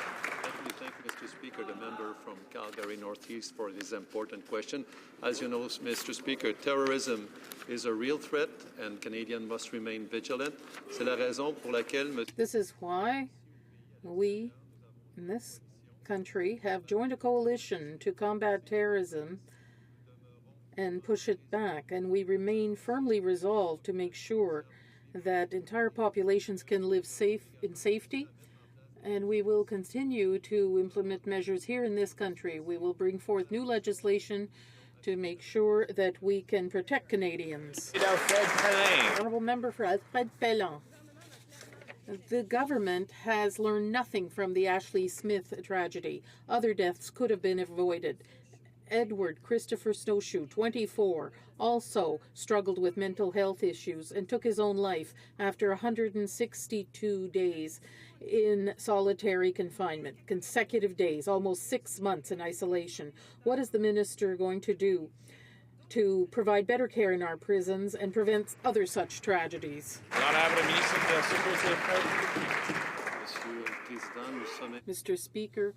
Speaker 26: Thank you, Mr. Speaker, the member from Calgary Northeast, for this important question. As you know, Mr. Speaker, terrorism is a real threat and Canadians must remain vigilant. C'est la raison pour laquelle...
Speaker 14: This is why we, in this country have joined a coalition to combat terrorism and push it back, and we remain firmly resolved to make sure that entire populations can live in safety, and we will continue to implement measures here in this country. We will bring forth new legislation to make sure that we can protect Canadians. Honourable Member for Alfred Pellan. The government has learned nothing from the Ashley Smith tragedy. Other deaths could have been avoided. Edward Christopher Snowshoe, 24, also struggled with mental health issues and took his own life after 162 days in solitary confinement, consecutive days, almost 6 months in isolation. What is the minister going to do to provide better care in our prisons and prevent other such tragedies? Mr. Speaker,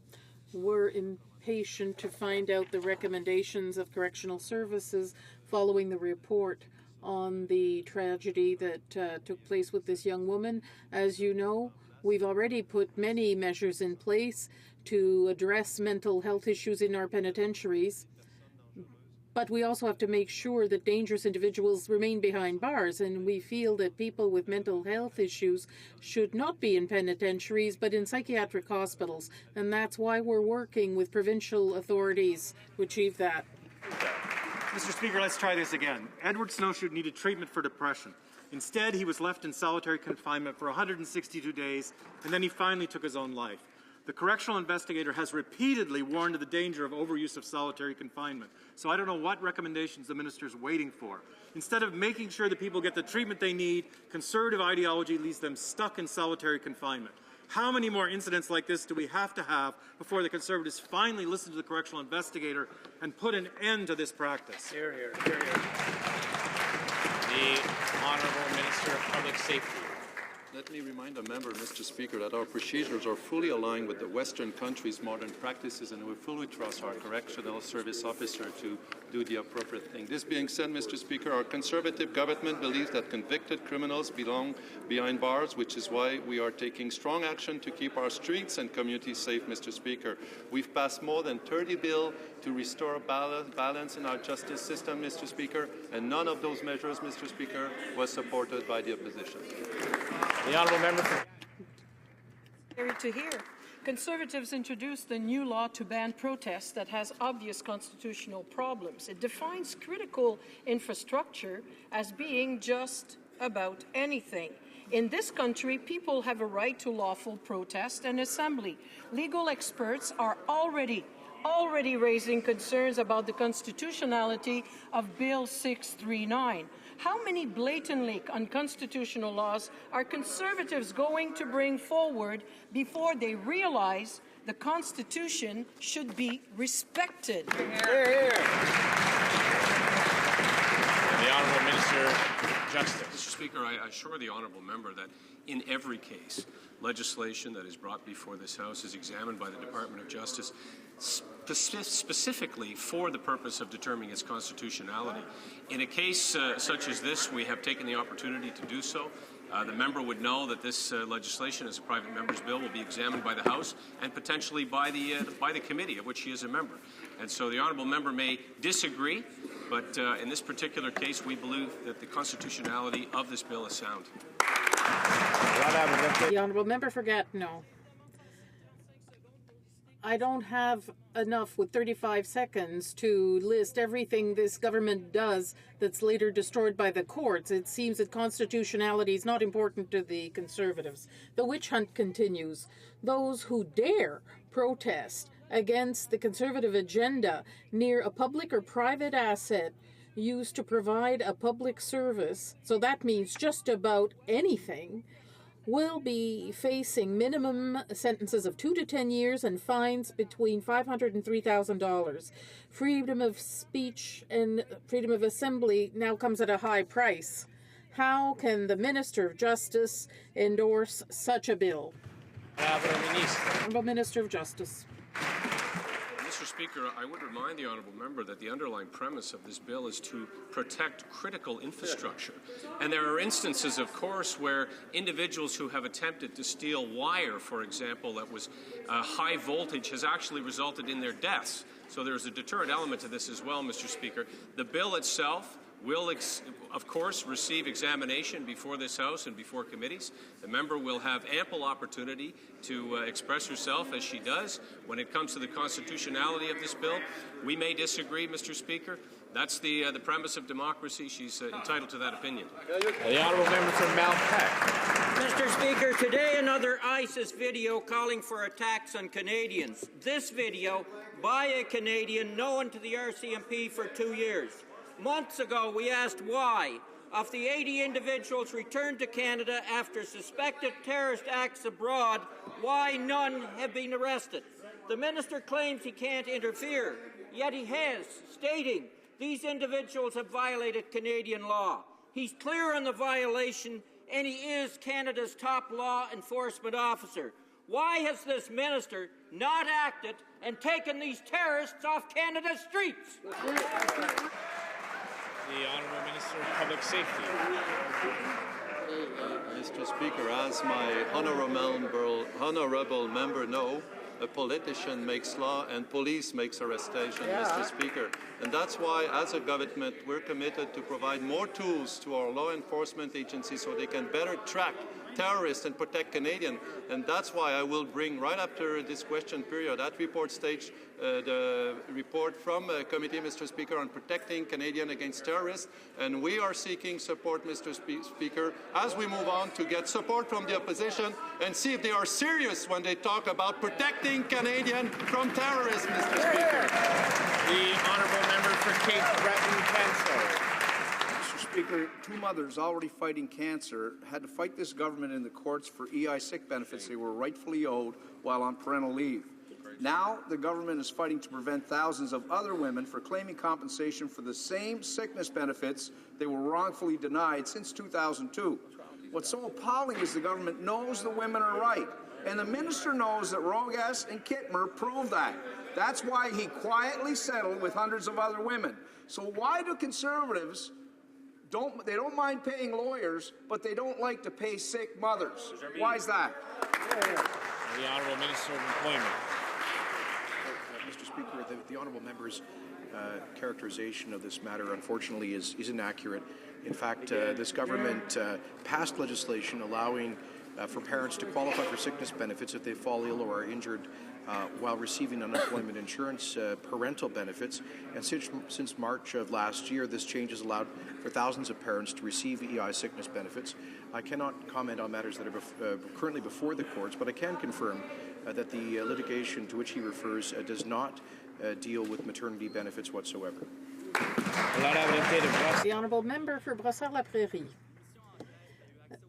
Speaker 14: we're impatient to find out the recommendations of correctional services following the report on the tragedy that took place with this young woman. As you know, we've already put many measures in place to address mental health issues in our penitentiaries, but we also have to make sure that dangerous individuals remain behind bars, and we feel that people with mental health issues should not be in penitentiaries but in psychiatric hospitals, and that's why we're working with provincial authorities to achieve that.
Speaker 3: Mr. Speaker, let's try this again. Edward Snowshoe needed treatment for depression. Instead, he was left in solitary confinement for 162 days, and then he finally took his own life. The correctional investigator has repeatedly warned of the danger of overuse of solitary confinement. So I don't know what recommendations the minister is waiting for. Instead of making sure that people get the treatment they need, conservative ideology leaves them stuck in solitary confinement. How many more incidents like this do we have to have before the Conservatives finally listen to the correctional investigator and put an end to this practice?
Speaker 11: Hear, hear, hear, hear. The Honourable Minister of Public Safety.
Speaker 26: Let me remind the member, Mr. Speaker, that our procedures are fully aligned with the Western countries' modern practices, and we fully trust our correctional service officer to do the appropriate thing. This being said, Mr. Speaker, our Conservative government believes that convicted criminals belong behind bars, which is why we are taking strong action to keep our streets and communities safe, Mr. Speaker. We've passed more than 30 bills to restore balance in our justice system, Mr. Speaker, and none of those measures, Mr. Speaker, was supported by the opposition.
Speaker 11: The Honourable Member for...
Speaker 4: To hear. Conservatives introduced a new law to ban protests that has obvious constitutional problems. It defines critical infrastructure as being just about anything. In this country, people have a right to lawful protest and assembly. Legal experts are already raising concerns about the constitutionality of Bill 639. How many blatantly unconstitutional laws are Conservatives going to bring forward before they realize the Constitution should be respected?
Speaker 11: Hear, hear. The Honourable Minister of Justice.
Speaker 17: Mr. Speaker, I assure the honourable member that in every case, legislation that is brought before this House is examined by the Department of Justice specifically for the purpose of determining its constitutionality. In a case such as this, we have taken the opportunity to do so. The member would know that this legislation, as a private member's bill, will be examined by the House and potentially by the committee of which he is a member. And so the honourable member may disagree, but in this particular case, we believe that the constitutionality of this bill is sound.
Speaker 14: The Honourable Member for Gatineau. I don't have enough with 35 seconds to list everything this government does that's later destroyed by the courts. It seems that constitutionality is not important to the Conservatives. The witch hunt continues. Those who dare protest against the Conservative agenda near a public or private asset used to provide a public service, so that means just about anything, will be facing minimum sentences of 2 to 10 years and fines between $500 and $3,000. Freedom of speech and freedom of assembly now comes at a high price. How can the Minister of Justice endorse such a bill? Honourable Minister of Justice.
Speaker 17: Mr. Mr. Speaker, I would remind the honourable member that the underlying premise of this bill is to protect critical infrastructure. And there are instances, of course, where individuals who have attempted to steal wire, for example, that was high voltage, has actually resulted in their deaths. So there's a deterrent element to this as well, Mr. Speaker. The bill itself will, of course, receive examination before this House and before committees. The member will have ample opportunity to express herself, as she does, when it comes to the constitutionality of this bill. We may disagree, Mr. Speaker. That's the premise of democracy. She's entitled to that opinion.
Speaker 1: The honourable member from Malpeque.
Speaker 5: Mr. Speaker, today another ISIS video calling for attacks on Canadians. This video by a Canadian known to the RCMP for 2 years. Months ago, we asked why, of the 80 individuals returned to Canada after suspected terrorist acts abroad, why none have been arrested. The minister claims he can't interfere, yet he has, stating these individuals have violated Canadian law. He's clear on the violation, and he is Canada's top law enforcement officer. Why has this minister not acted and taken these terrorists off Canada's streets?
Speaker 1: The Honourable Minister of Public Safety.
Speaker 26: Mr. Speaker, as my honourable member know, a politician makes law and police makes arrestation, Mr. Speaker. And that's why, as a government, we're committed to provide more tools to our law enforcement agencies so they can better track terrorists and protect Canadians. And that's why I will bring, right after this question period, at report stage, the report from a committee, Mr. Speaker, on protecting Canadians against terrorists. And we are seeking support, Mr. Speaker, as we move on to get support from the opposition and see if they are serious when they talk about protecting Canadians from terrorists, Mr. Speaker.
Speaker 1: The honourable member for Cape Breton-Canso.
Speaker 20: Mr. Speaker, 2 mothers already fighting cancer had to fight this government in the courts for EI sick benefits they were rightfully owed while on parental leave. Now the government is fighting to prevent thousands of other women from claiming compensation for the same sickness benefits they were wrongfully denied since 2002. What's so appalling is the government knows the women are right, and the minister knows that Rogas and Kittmer proved that. That's why he quietly settled with hundreds of other women. So why do Conservatives they don't mind paying lawyers, but they don't like to pay sick mothers? Why is that?
Speaker 1: The Honourable Minister of Employment.
Speaker 6: Mr. Speaker, the honourable member's characterization of this matter, unfortunately, is inaccurate. In fact, this government passed legislation allowing for parents to qualify for sickness benefits if they fall ill or are injured while receiving unemployment insurance, parental benefits. And since March of last year, this change has allowed for thousands of parents to receive EI sickness benefits. I cannot comment on matters that are currently before the courts, but I can confirm that the litigation to which he refers does not deal with maternity benefits whatsoever.
Speaker 14: The honourable member for Brossard-la-Prairie.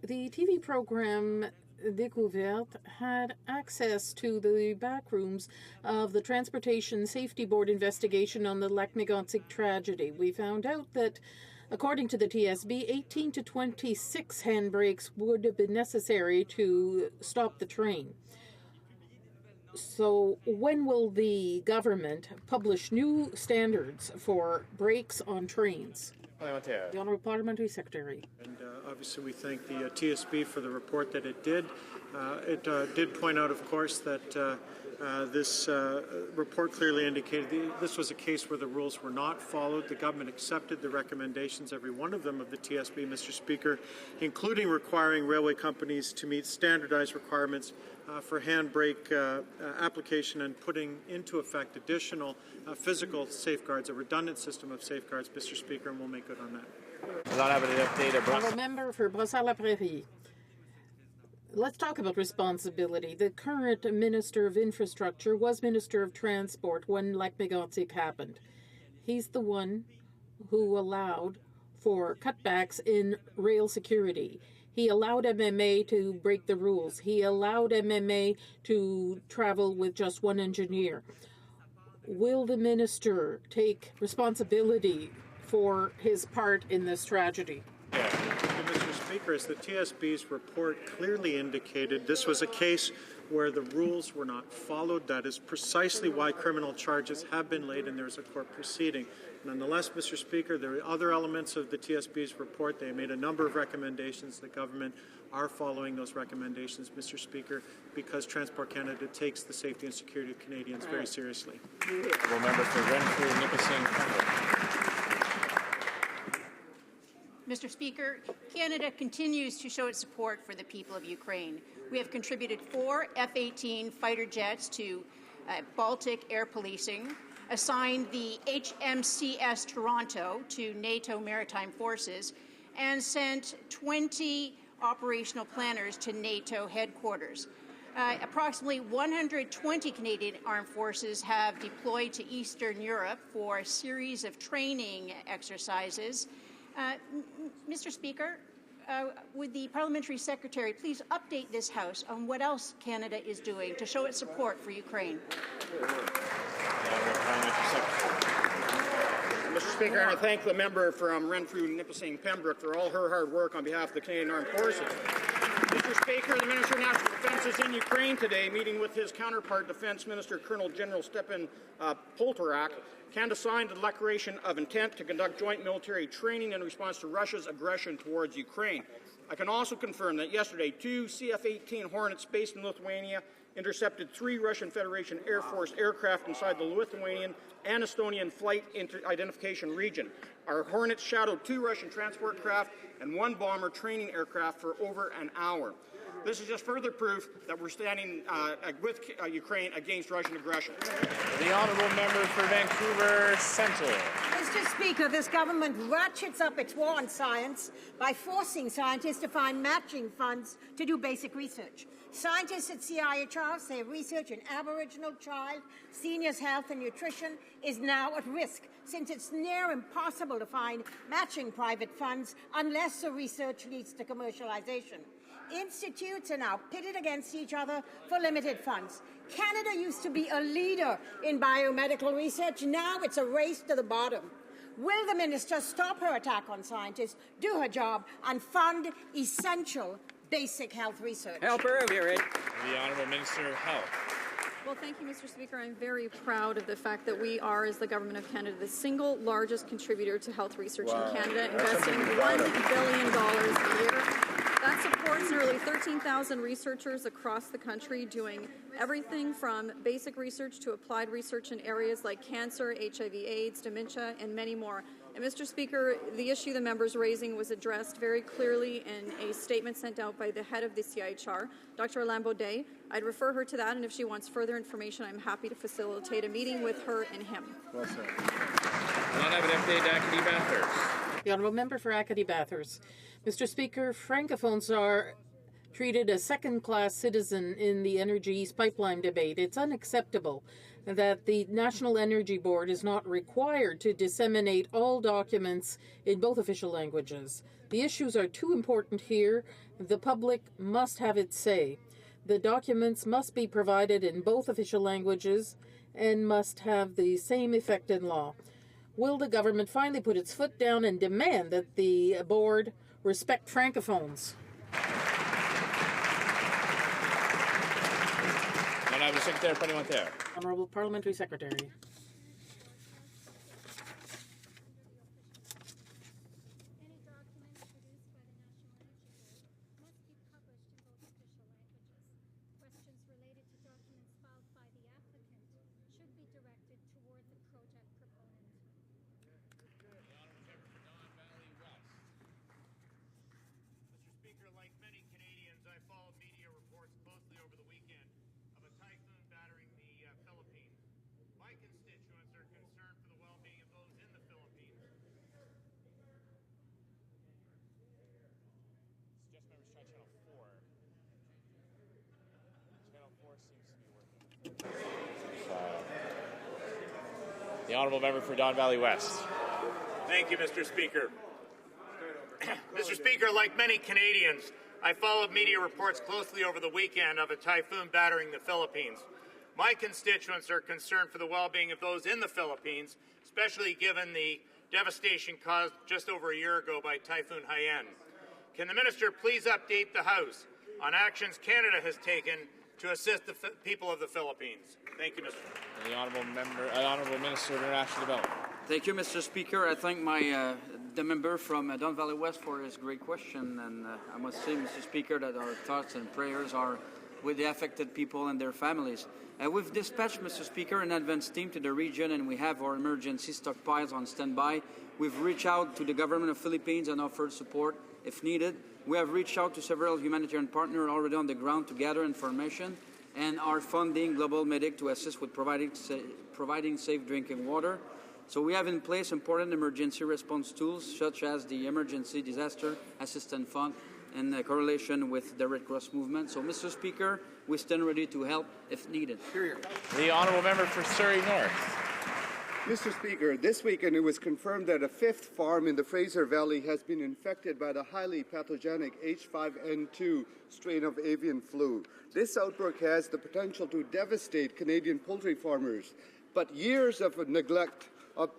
Speaker 14: The TV program Découverte had access to the back rooms of the Transportation Safety Board investigation on the Lac-Mégantic tragedy. We found out that, according to the TSB, 18 to 26 handbrakes would have been necessary to stop the train. So when will the government publish new standards for brakes on trains? The Honourable Parliamentary Secretary.
Speaker 3: And obviously we thank the TSB for the report that it did. It did point out, of course, that this report clearly indicated this was a case where the rules were not followed. The government accepted the recommendations, every one of them, of the TSB, Mr. Speaker, including requiring railway companies to meet standardized requirements for handbrake application and putting into effect additional physical safeguards, a redundant system of safeguards, Mr. Speaker, and we'll make good on that.
Speaker 14: Honourable member for Brossard-la-Prairie. Let's talk about responsibility. The current Minister of Infrastructure was Minister of Transport when Lac-Mégantic happened. He's the one who allowed for cutbacks in rail security. He allowed MMA to break the rules. He allowed MMA to travel with just one engineer. Will the minister take responsibility for his part in this tragedy?
Speaker 3: Mr. Speaker, as the TSB's report clearly indicated, this was a case where the rules were not followed. That is precisely why criminal charges have been laid and there's a court proceeding. Nonetheless, Mr. Speaker, there are other elements of the TSB's report. They made a number of recommendations. The government are following those recommendations, Mr. Speaker, because Transport Canada takes the safety and security of Canadians very seriously.
Speaker 11: Honourable member for Renfrew, Nipissing,
Speaker 7: Mr. Speaker, Canada continues to show its support for the people of Ukraine. We have contributed 4 F-18 fighter jets to Baltic air policing, assigned the HMCS Toronto to NATO maritime forces, and sent 20 operational planners to NATO headquarters. Approximately 120 Canadian Armed Forces have deployed to Eastern Europe for a series of training exercises. Mr. Speaker, would the Parliamentary Secretary please update this House on what else Canada is doing to show its support for Ukraine?
Speaker 2: Mr. Speaker, I thank the member from Renfrew, Nipissing, Pembroke for all her hard work on behalf of the Canadian Armed Forces. Mr. Speaker, the Minister of National Defence is in Ukraine today, meeting with his counterpart, Defence Minister Colonel General Stepan Poltorak. Canada signed the Declaration of Intent to conduct joint military training in response to Russia's aggression towards Ukraine. I can also confirm that yesterday 2 CF-18 Hornets based in Lithuania intercepted 3 Russian Federation Air Force aircraft inside the Lithuanian and Estonian flight identification region. Our Hornets shadowed 2 Russian transport craft and 1 bomber training aircraft for over an hour. This is just further proof that we're standing with Ukraine against Russian aggression.
Speaker 11: The honourable member for Vancouver Centre.
Speaker 15: Mr. Speaker, this government ratchets up its war on science by forcing scientists to find matching funds to do basic research. Scientists at CIHR say research in Aboriginal child, seniors' health and nutrition is now at risk, since it's near impossible to find matching private funds unless the research leads to commercialization. Institutes are now pitted against each other for limited funds. Canada used to be a leader in biomedical research. Now it's a race to the bottom. Will the minister stop her attack on scientists, do her job, and fund essential basic health research?
Speaker 5: Helper, have you read?
Speaker 11: The Honourable Minister of Health.
Speaker 18: Well, thank you, Mr. Speaker. I'm very proud of the fact that we are, as the Government of Canada, the single largest contributor to health research in Canada, investing $1 billion a year. That supports nearly 13,000 researchers across the country doing everything from basic research to applied research in areas like cancer, HIV/AIDS, dementia, and many more. And Mr. Speaker, the issue the member's raising was addressed very clearly in a statement sent out by the head of the CIHR, Dr. Alain Baudet. I'd refer her to that, and if she wants further information, I'm happy to facilitate a meeting with her and him.
Speaker 11: Well said.
Speaker 14: The honourable member for Acadie-Bathurst. Mr. Speaker, Francophones are treated as second-class citizen in the Energy East pipeline debate. It's unacceptable that the National Energy Board is not required to disseminate all documents in both official languages. The issues are too important here. The public must have its say. The documents must be provided in both official languages and must have the same effect in law. Will the government finally put its foot down and demand that the board respect Francophones?
Speaker 11: Honourable Secretary Parlementaire.
Speaker 14: Honourable Parliamentary Secretary.
Speaker 11: The Honourable Member for Don Valley West.
Speaker 19: Thank you, Mr. Speaker. Mr. Speaker, like many Canadians, I followed media reports closely over the weekend of a typhoon battering the Philippines. My constituents are concerned for the well-being of those in the Philippines, especially given the devastation caused just over a year ago by Typhoon Haiyan. Can the Minister please update the House on actions Canada has taken to assist the people of the Philippines. Thank you, Mr.
Speaker 11: The Honourable Minister of International Development.
Speaker 8: Thank you, Mr. Speaker. I thank the member from Don Valley West for his great question, and I must say, Mr. Speaker, that our thoughts and prayers are with the affected people and their families. We've dispatched, Mr. Speaker, an advance team to the region, and we have our emergency stockpiles on standby. We've reached out to the government of Philippines and offered support if needed. We have reached out to several humanitarian partners already on the ground to gather information, and are funding Global Medic to assist with providing safe drinking water. So we have in place important emergency response tools, such as the Emergency Disaster Assistance Fund, in correlation with the Red Cross movement. So, Mr. Speaker, we stand ready to help if needed.
Speaker 11: The Honourable Member for Surrey North.
Speaker 9: Mr. Speaker, this weekend it was confirmed that a fifth farm in the Fraser Valley has been infected by the highly pathogenic H5N2 strain of avian flu. This outbreak has the potential to devastate Canadian poultry farmers, but years of neglect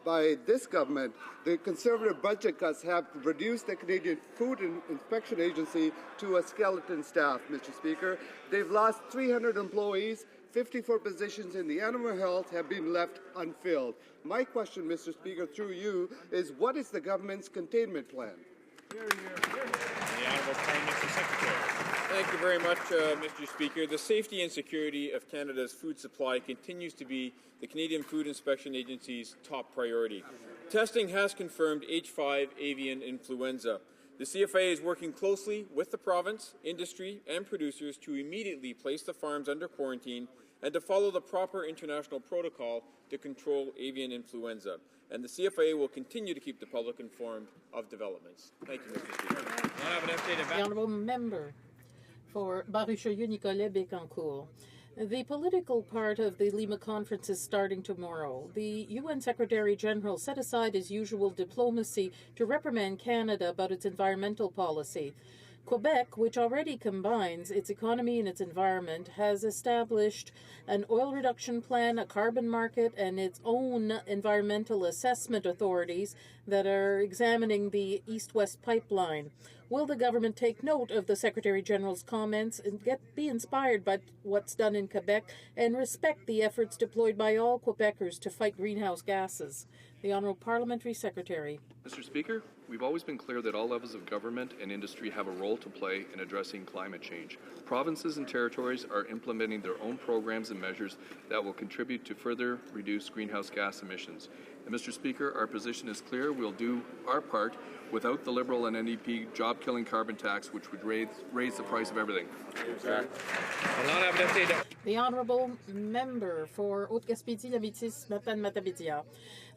Speaker 9: by this government, the Conservative budget cuts have reduced the Canadian Food Inspection Agency to a skeleton staff, Mr. Speaker. They've lost 300 employees. 54 positions in the animal health have been left unfilled. My question, Mr. Speaker, through you, is what is the government's containment plan?
Speaker 11: The Honourable Prime Minister Secretary.
Speaker 10: Thank you very much, Mr. Speaker. The safety and security of Canada's food supply continues to be the Canadian Food Inspection Agency's top priority. Testing has confirmed H5 avian influenza. The CFA is working closely with the province, industry, and producers to immediately place the farms under quarantine and to follow the proper international protocol to control avian influenza. And the CFA will continue to keep the public informed of developments. Thank you, Mr. Speaker.
Speaker 14: The Honourable Member for Bar-Richelieu-Nicolet Bécancourt. The political part of the Lima Conference is starting tomorrow. The UN Secretary-General set aside his usual diplomacy to reprimand Canada about its environmental policy. Quebec, which already combines its economy and its environment, has established an oil reduction plan, a carbon market, and its own environmental assessment authorities that are examining the East-West pipeline. Will the government take note of the Secretary-General's comments and be inspired by what's done in Quebec and respect the efforts deployed by all Quebecers to fight greenhouse gases? The Honourable Parliamentary Secretary.
Speaker 21: Mr. Speaker, we've always been clear that all levels of government and industry have a role to play in addressing climate change. Provinces and territories are implementing their own programs and measures that will contribute to further reduce greenhouse gas emissions. And Mr. Speaker, our position is clear. We'll do our part without the Liberal and NDP job-killing carbon tax, which would raise the price of everything.
Speaker 14: The Honourable Member for Haute-Gaspésie-Lamitis-Matane-Matapédia.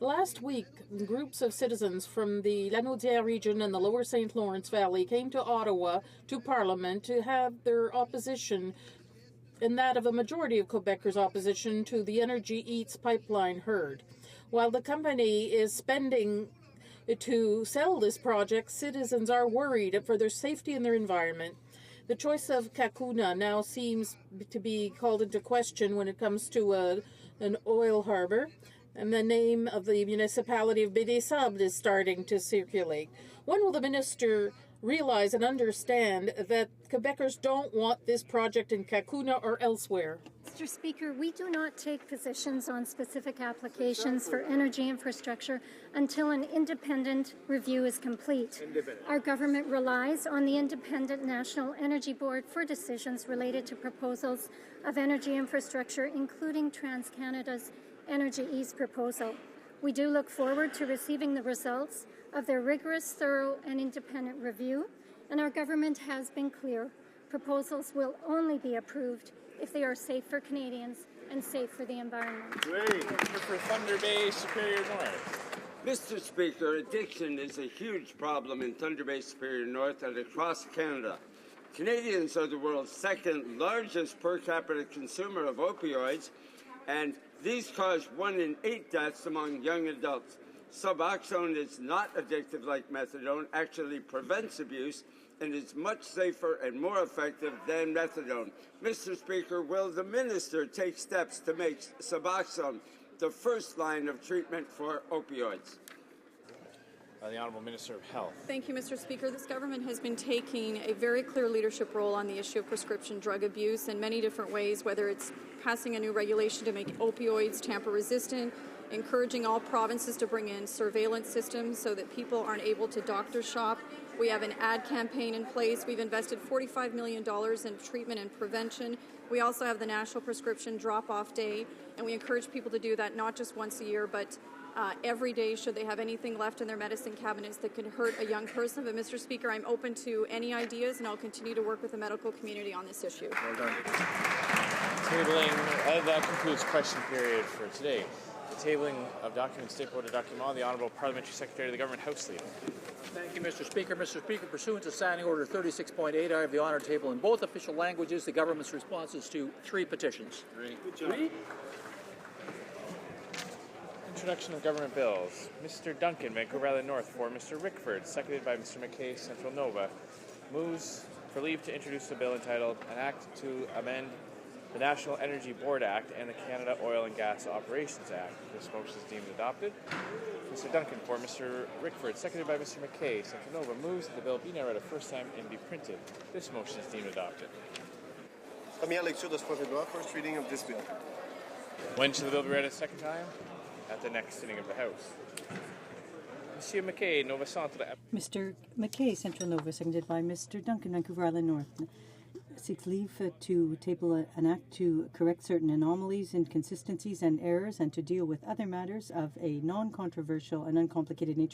Speaker 14: Last week, groups of citizens from the Lanaudière region and the Lower St. Lawrence Valley came to Ottawa to Parliament to have their opposition and that of a majority of Quebecers' opposition to the Energy Eats pipeline heard. While the company is spending to sell this project, citizens are worried for their safety and their environment. The choice of Kakuna now seems to be called into question when it comes to an oil harbor, and the name of the municipality of Baie-des-Sables is starting to circulate. When will the minister realize and understand that Quebecers don't want this project in Kakuna or elsewhere?
Speaker 22: Mr. Speaker, we do not take positions on specific applications for energy infrastructure until an independent review is complete. Our government relies on the Independent National Energy Board for decisions related to proposals of energy infrastructure, including TransCanada's Energy East proposal. We do look forward to receiving the results of their rigorous, thorough, and independent review, and our government has been clear. Proposals will only be approved if they are safe for Canadians and safe for the environment.
Speaker 11: For Thunder Bay Superior North.
Speaker 24: Mr. Speaker, addiction is a huge problem in Thunder Bay Superior North and across Canada. Canadians are the world's second largest per capita consumer of opioids, and these cause 1 in 8 deaths among young adults. Suboxone is not addictive like methadone, actually prevents abuse, and is much safer and more effective than methadone. Mr. Speaker, will the minister take steps to make Suboxone the first line of treatment for opioids?
Speaker 11: The Honourable Minister of Health.
Speaker 18: Thank you, Mr. Speaker. This government has been taking a very clear leadership role on the issue of prescription drug abuse in many different ways, whether it's passing a new regulation to make opioids tamper-resistant, encouraging all provinces to bring in surveillance systems so that people aren't able to doctor shop. We have an ad campaign in place. We've invested $45 million in treatment and prevention. We also have the National Prescription Drop-Off Day, and we encourage people to do that not just once a year, but every day should they have anything left in their medicine cabinets that could hurt a young person. But, Mr. Speaker, I'm open to any ideas, and I'll continue to work with the medical community on this issue.
Speaker 11: Well done. Tabling, that concludes question period for today. The tabling of documents, stakeholder document, the Honourable Parliamentary Secretary of the Government House Leader.
Speaker 4: Thank you, Mr. Speaker. Mr. Speaker, pursuant to Standing Order 36.8, I have the honour to table in both official languages the government's responses to 3 petitions.
Speaker 11: Three. Introduction of government bills. Mr. Duncan, Vancouver Island North, for Mr. Rickford, seconded by Mr. McKay, Central Nova, moves for leave to introduce a bill entitled An Act to Amend the National Energy Board Act and the Canada Oil and Gas Operations Act. This motion is deemed adopted. Mr. Duncan, for Mr. Rickford, seconded by Mr. McKay, Central Nova, moves that the bill be now read a first time and be printed. This motion is deemed adopted.
Speaker 12: Première lecture de ce projet de loi, first reading of this bill.
Speaker 11: When shall the bill be read a second time? At the next sitting of the House. Monsieur McKay, Nova Centre.
Speaker 13: Mr. McKay, Central Nova, seconded by Mr. Duncan, Vancouver Island North, seeks leave to table an act to correct certain anomalies, inconsistencies, and errors, and to deal with other matters of a non-controversial and uncomplicated nature.